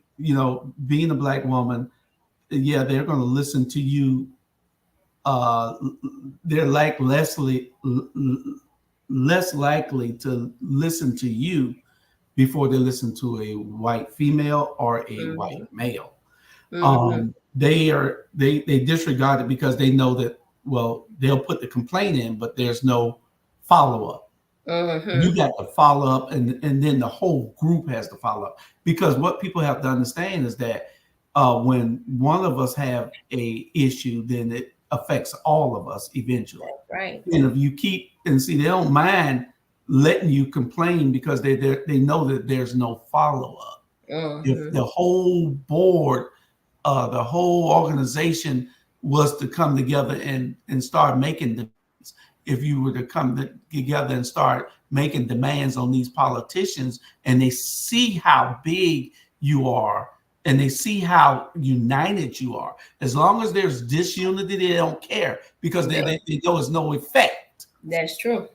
Being a Black woman, they're going to listen to you. They're less likely to listen to you before they listen to a white female or a white male. They disregard it because they know that, well, they'll put the complaint in, but there's no follow-up. You got to follow up, and then the whole group has to follow up. Because what people have to understand is that when one of us have a issue, then it affects all of us eventually. Right. And if you they don't mind letting you complain because they know that there's no follow-up. If the whole board, the whole organization was to come together and start making demands, if you were to come together and start making demands on these politicians, and they see how big you are and they see how united you are, as long as there's disunity, they don't care because they know it's no effect. That's true.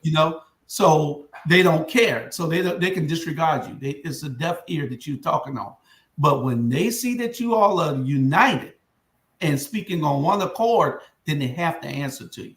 So they don't care. So they can disregard you. It's a deaf ear that you're talking on. But when they see that you all are united and speaking on one accord, then they have to answer to you.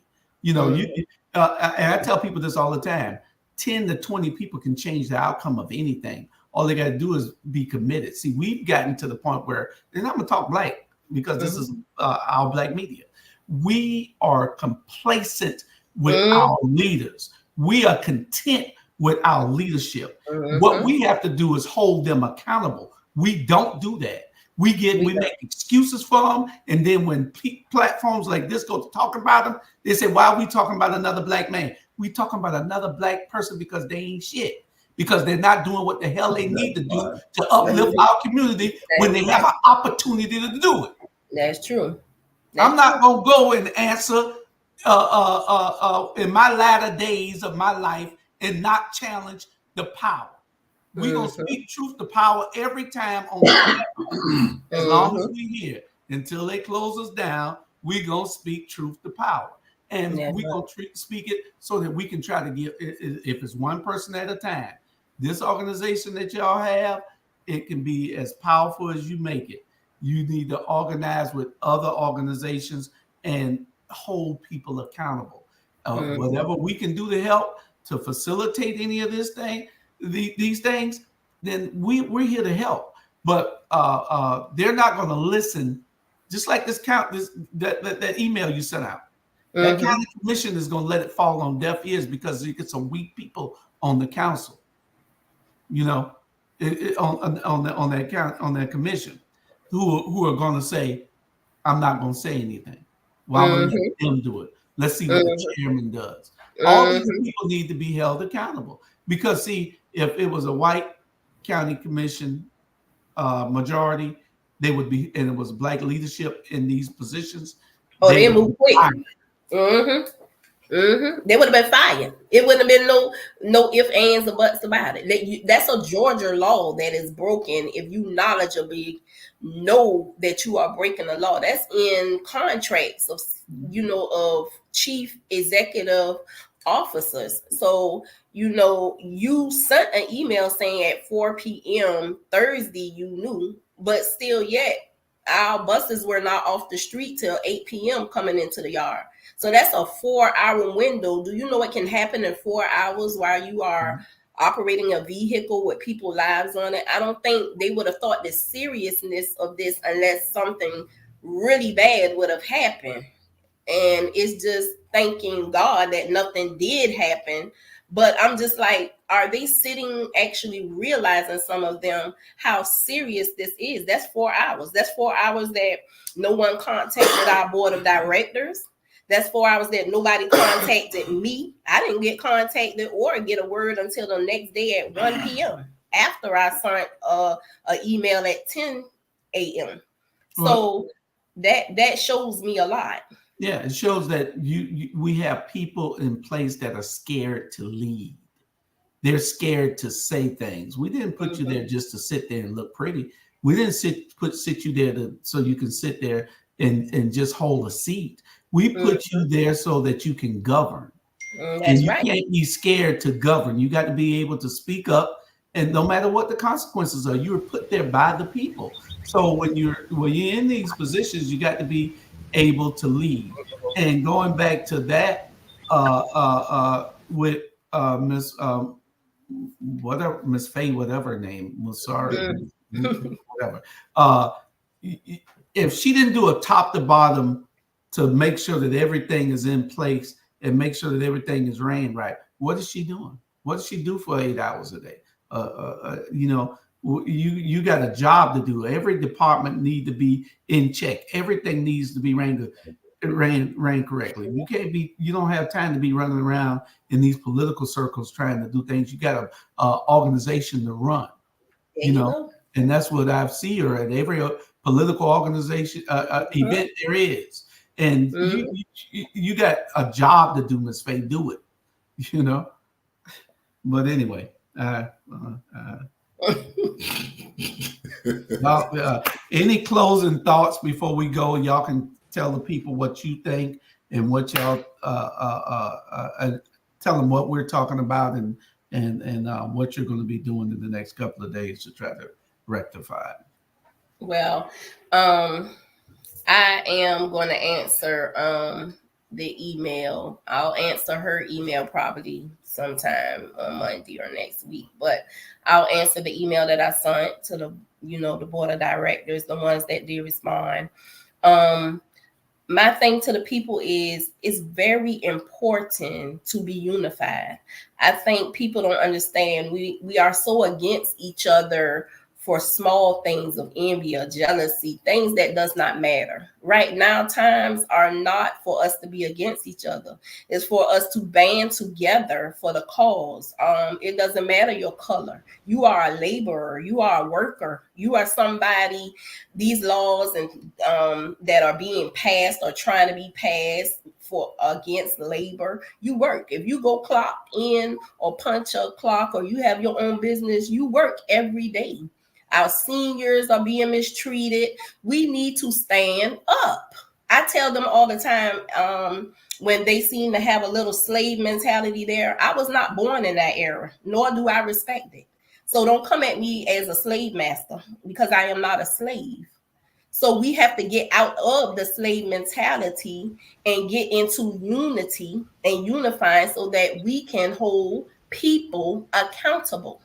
And I tell people this all the time: 10 to 20 people can change the outcome of anything. All they got to do is be committed. See, we've gotten to the point where, and I'm gonna talk Black because this is our Black media. We are complacent with our leaders. We are content with our leadership. What we have to do is hold them accountable. We don't do that. We make excuses for them, and then when platforms like this go to talk about them, they say, "Why are we talking about another Black man?" We talking about another Black person because they ain't shit. Because they're not doing what the hell they need to do to uplift our community when they have an opportunity to do it. That's true. I'm not gonna go and answer in my latter days of my life and not challenge the power. We're going to speak truth to power every time on the platform. As long as we're here. Until they close us down, we're going to speak truth to power. And we're going to speak it so that we can try to give, if it's one person at a time, this organization that y'all have, it can be as powerful as you make it. You need to organize with other organizations and hold people accountable. Whatever we can do to help to facilitate any of these things, then we're here to help. But they're not going to listen. Just like that email you sent out. That county commission is going to let it fall on deaf ears because you get some weak people on the council. On that commission, who are going to say, "I'm not going to say anything. Why would let them do it? Let's see what the chairman does." All these people need to be held accountable because, see, if it was a white county commission majority, they would be, and it was Black leadership in these positions. They move quick. They would have been fired. It wouldn't have been no ifs, ands, or buts about it. That's a Georgia law that is broken. If you knowledgeably know that you are breaking the law, that's in contracts of chief executive officers. So you sent an email saying at 4 p.m. Thursday you knew, but still yet our buses were not off the street till 8 p.m. coming into the yard. So that's a 4-hour window. Do you know what can happen in 4 hours while you are operating a vehicle with people's lives on it? I don't think they would have thought the seriousness of this unless something really bad would have happened. And it's just thanking God that nothing did happen. But I'm just like, are they sitting actually realizing, some of them, how serious this is? That's 4 hours. That's 4 hours that no one contacted our board of directors. That's 4 hours that nobody contacted me. I didn't get contacted or get a word until the next day at 1 p.m. after I sent an email at 10 a.m. So that shows me a lot. Yeah, it shows that we have people in place that are scared to lead. They're scared to say things. We didn't put you there just to sit there and look pretty. We didn't sit you there so you can sit there and just hold a seat. We put you there so that you can govern. And you can't be scared to govern. You got to be able to speak up, and no matter what the consequences are, you were put there by the people. So when you're in these positions, you got to be able to lead. And going back to that, with Miss whatever, Miss Faye, whatever her name was, sorry, whatever. If she didn't do a top to bottom to make sure that everything is in place and make sure that everything is ran right, what is she doing? What does she do for 8 hours a day? You got a job to do. Every department need to be in check. Everything needs to be ran correctly. You don't have time to be running around in these political circles trying to do things. You got a organization to run, and that's what I see her at every political organization event there is. And you got a job to do, Miss Faye. Do it, But anyway, any closing thoughts before we go? Y'all can tell the people what you think and what y'all tell them what we're talking about and what you're going to be doing in the next couple of days to try to rectify it. Well, I am going to answer the email. I'll answer her email probably sometime on Monday or next week, but I'll answer the email that I sent to the board of directors, the ones that did respond. My thing to the people is it's very important to be unified. I think people don't understand. We are so against each other for small things of envy or jealousy, things that does not matter. Right now, times are not for us to be against each other. It's for us to band together for the cause. It doesn't matter your color. You are a laborer. You are a worker. You are somebody. These laws and that are being passed or trying to be passed for against labor, you work. If you go clock in or punch a clock or you have your own business, you work every day. Our seniors are being mistreated. We need to stand up. I tell them all the time when they seem to have a little slave mentality there. I was not born in that era, nor do I respect it. So don't come at me as a slave master because I am not a slave. So we have to get out of the slave mentality and get into unity and unifying so that we can hold people accountable.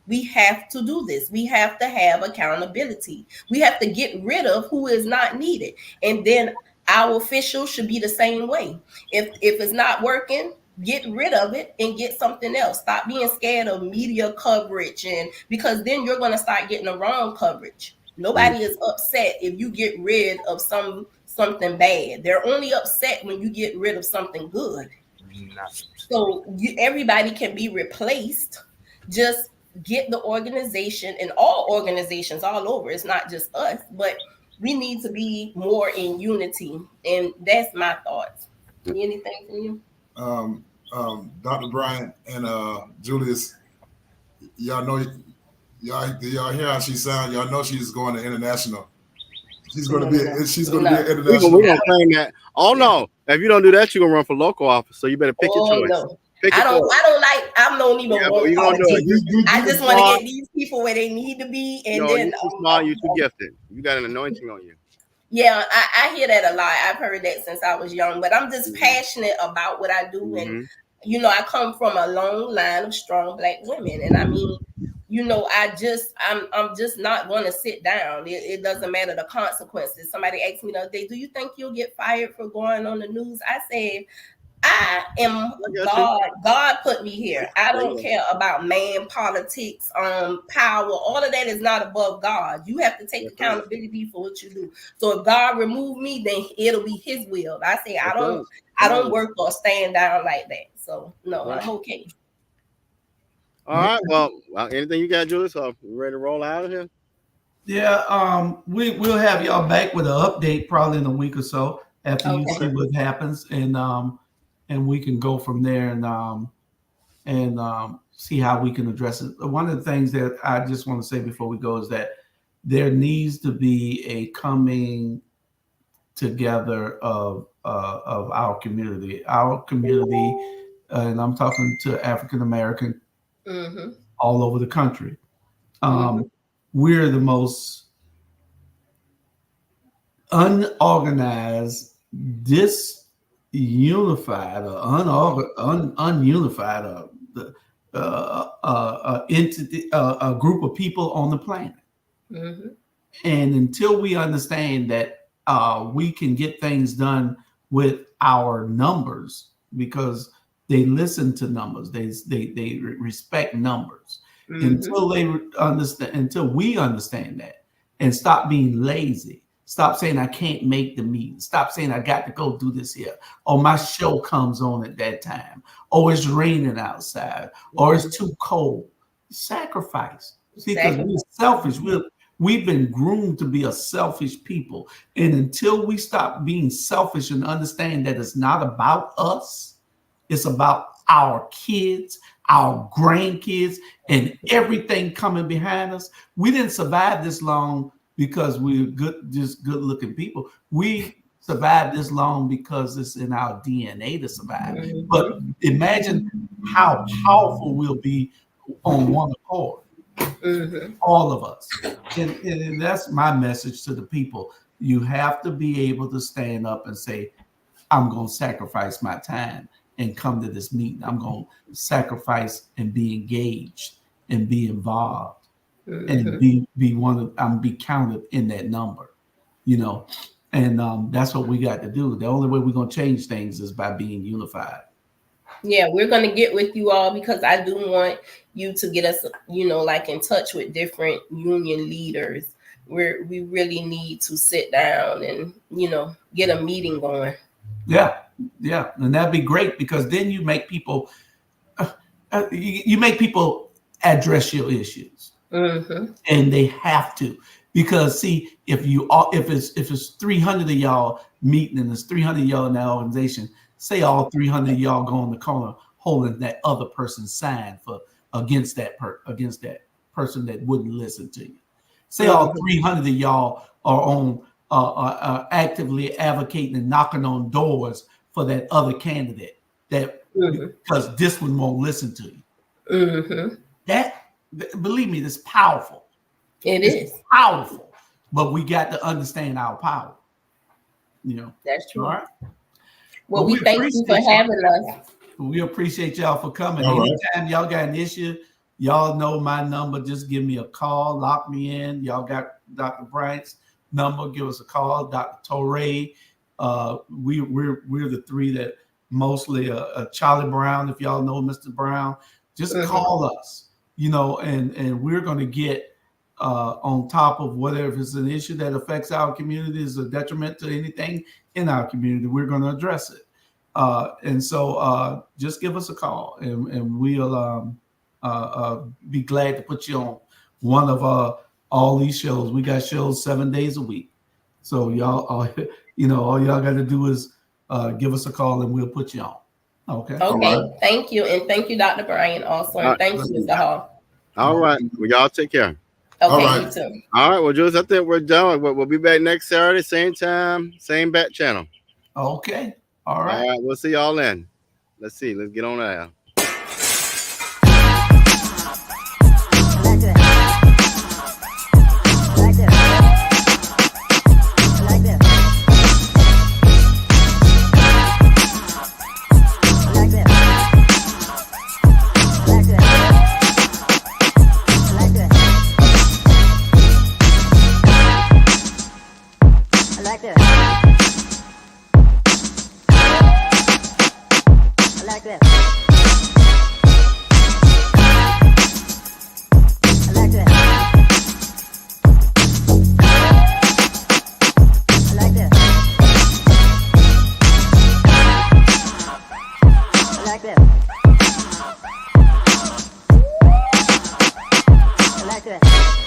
We have to do this. We have to have accountability. We have to get rid of who is not needed. And then our officials should be the same way. If it's not working, get rid of it and get something else. Stop being scared of media coverage, and because then you're going to start getting the wrong coverage. Nobody is upset if you get rid of something bad. They're only upset when you get rid of something good. So everybody can be replaced. Just get the organization, and all organizations all over. It's not just us, but we need to be more in unity. And that's my thoughts. Anything from you? Dr. Bryant and Julius, y'all hear how she sounds? Y'all know she's going to international. She's going to be international. We're going to claim that. Oh, no. If you don't do that, you're going to run for local office. So you better pick your choice. No. I don't even want to. I just want to get these people where they need to be. And then you're too smart, you're too gifted. You got an anointing on you. Yeah, I hear that a lot. I've heard that since I was young, but I'm just passionate about what I do. And, I come from a long line of strong Black women. And I mean, I'm just not going to sit down. It doesn't matter the consequences. Somebody asked me the other day, do you think you'll get fired for going on the news? I said, I am God. God put me here. I don't care about man, politics, power. All of that is not above God. You have to take accountability for what you do. So if God remove me, then it'll be His will. I say I don't work or stand down like that. So no, I'm okay. All right. Well, anything you got, Julius? So we ready to roll out of here? Yeah. We'll have y'all back with an update probably in a week or so after you see what happens, and we can go from there and see how we can address it. One of the things that I just want to say before we go is that there needs to be a coming together of our community, and I'm talking to African American all over the country. We're the most unorganized, disunified, or ununified entity, a group of people on the planet. And until we understand that we can get things done with our numbers, because they listen to numbers, they respect numbers. Until we understand that and stop being lazy, stop saying I can't make the meeting, stop saying I got to go do this here, or my show comes on at that time, or it's raining outside, or it's too cold. Sacrifice. See, because we're selfish. We've been groomed to be a selfish people. And until we stop being selfish and understand that it's not about us, it's about our kids, our grandkids, and everything coming behind us. We didn't survive this long because we're just good-looking people. We survived this long because it's in our DNA to survive. But imagine how powerful we'll be on one accord. All of us. And that's my message to the people. You have to be able to stand up and say, I'm going to sacrifice my time and come to this meeting. I'm going to sacrifice and be engaged and be involved and be counted in that number, and that's what we got to do. The only way we're going to change things is by being unified. Yeah, we're going to get with you all because I do want you to get us, like in touch with different union leaders where we really need to sit down and, get a meeting going. Yeah. And that'd be great because then you make people, address your issues. And they have to, because see, if it's 300 of y'all meeting and there's 300 of y'all in that organization, say all 300 of y'all go in the corner holding that other person's sign against that person that wouldn't listen to you. Say all 300 of y'all are on actively advocating and knocking on doors for that other candidate because this one won't listen to you. That, believe me, that's powerful. It's powerful, but we got to understand our power. That's true. All right. Well, we thank you for having us. We appreciate y'all for coming. All right. Anytime y'all got an issue, y'all know my number. Just give me a call, lock me in. Y'all got Dr. Bryant's number. Give us a call. Dr. Torre. We're the three that mostly Charlie Brown. If y'all know Mr. Brown, just call us. And we're going to get on top of whatever is an issue that affects our community, is a detriment to anything in our community. We're going to address it. And so just give us a call and we'll be glad to put you on one of all these shows. We got shows 7 days a week. So y'all, all y'all got to do is give us a call and we'll put you on. Okay. Right. Thank you. And thank you, Dr. Bryan, also. And thank you, Mr. Hall. All right. Well, y'all take care. Okay, you too. All right. Well, Jules, I think we're done. We'll be back next Saturday, same time, same back channel. Okay. All right. We'll see y'all then. Let's get on that. Good.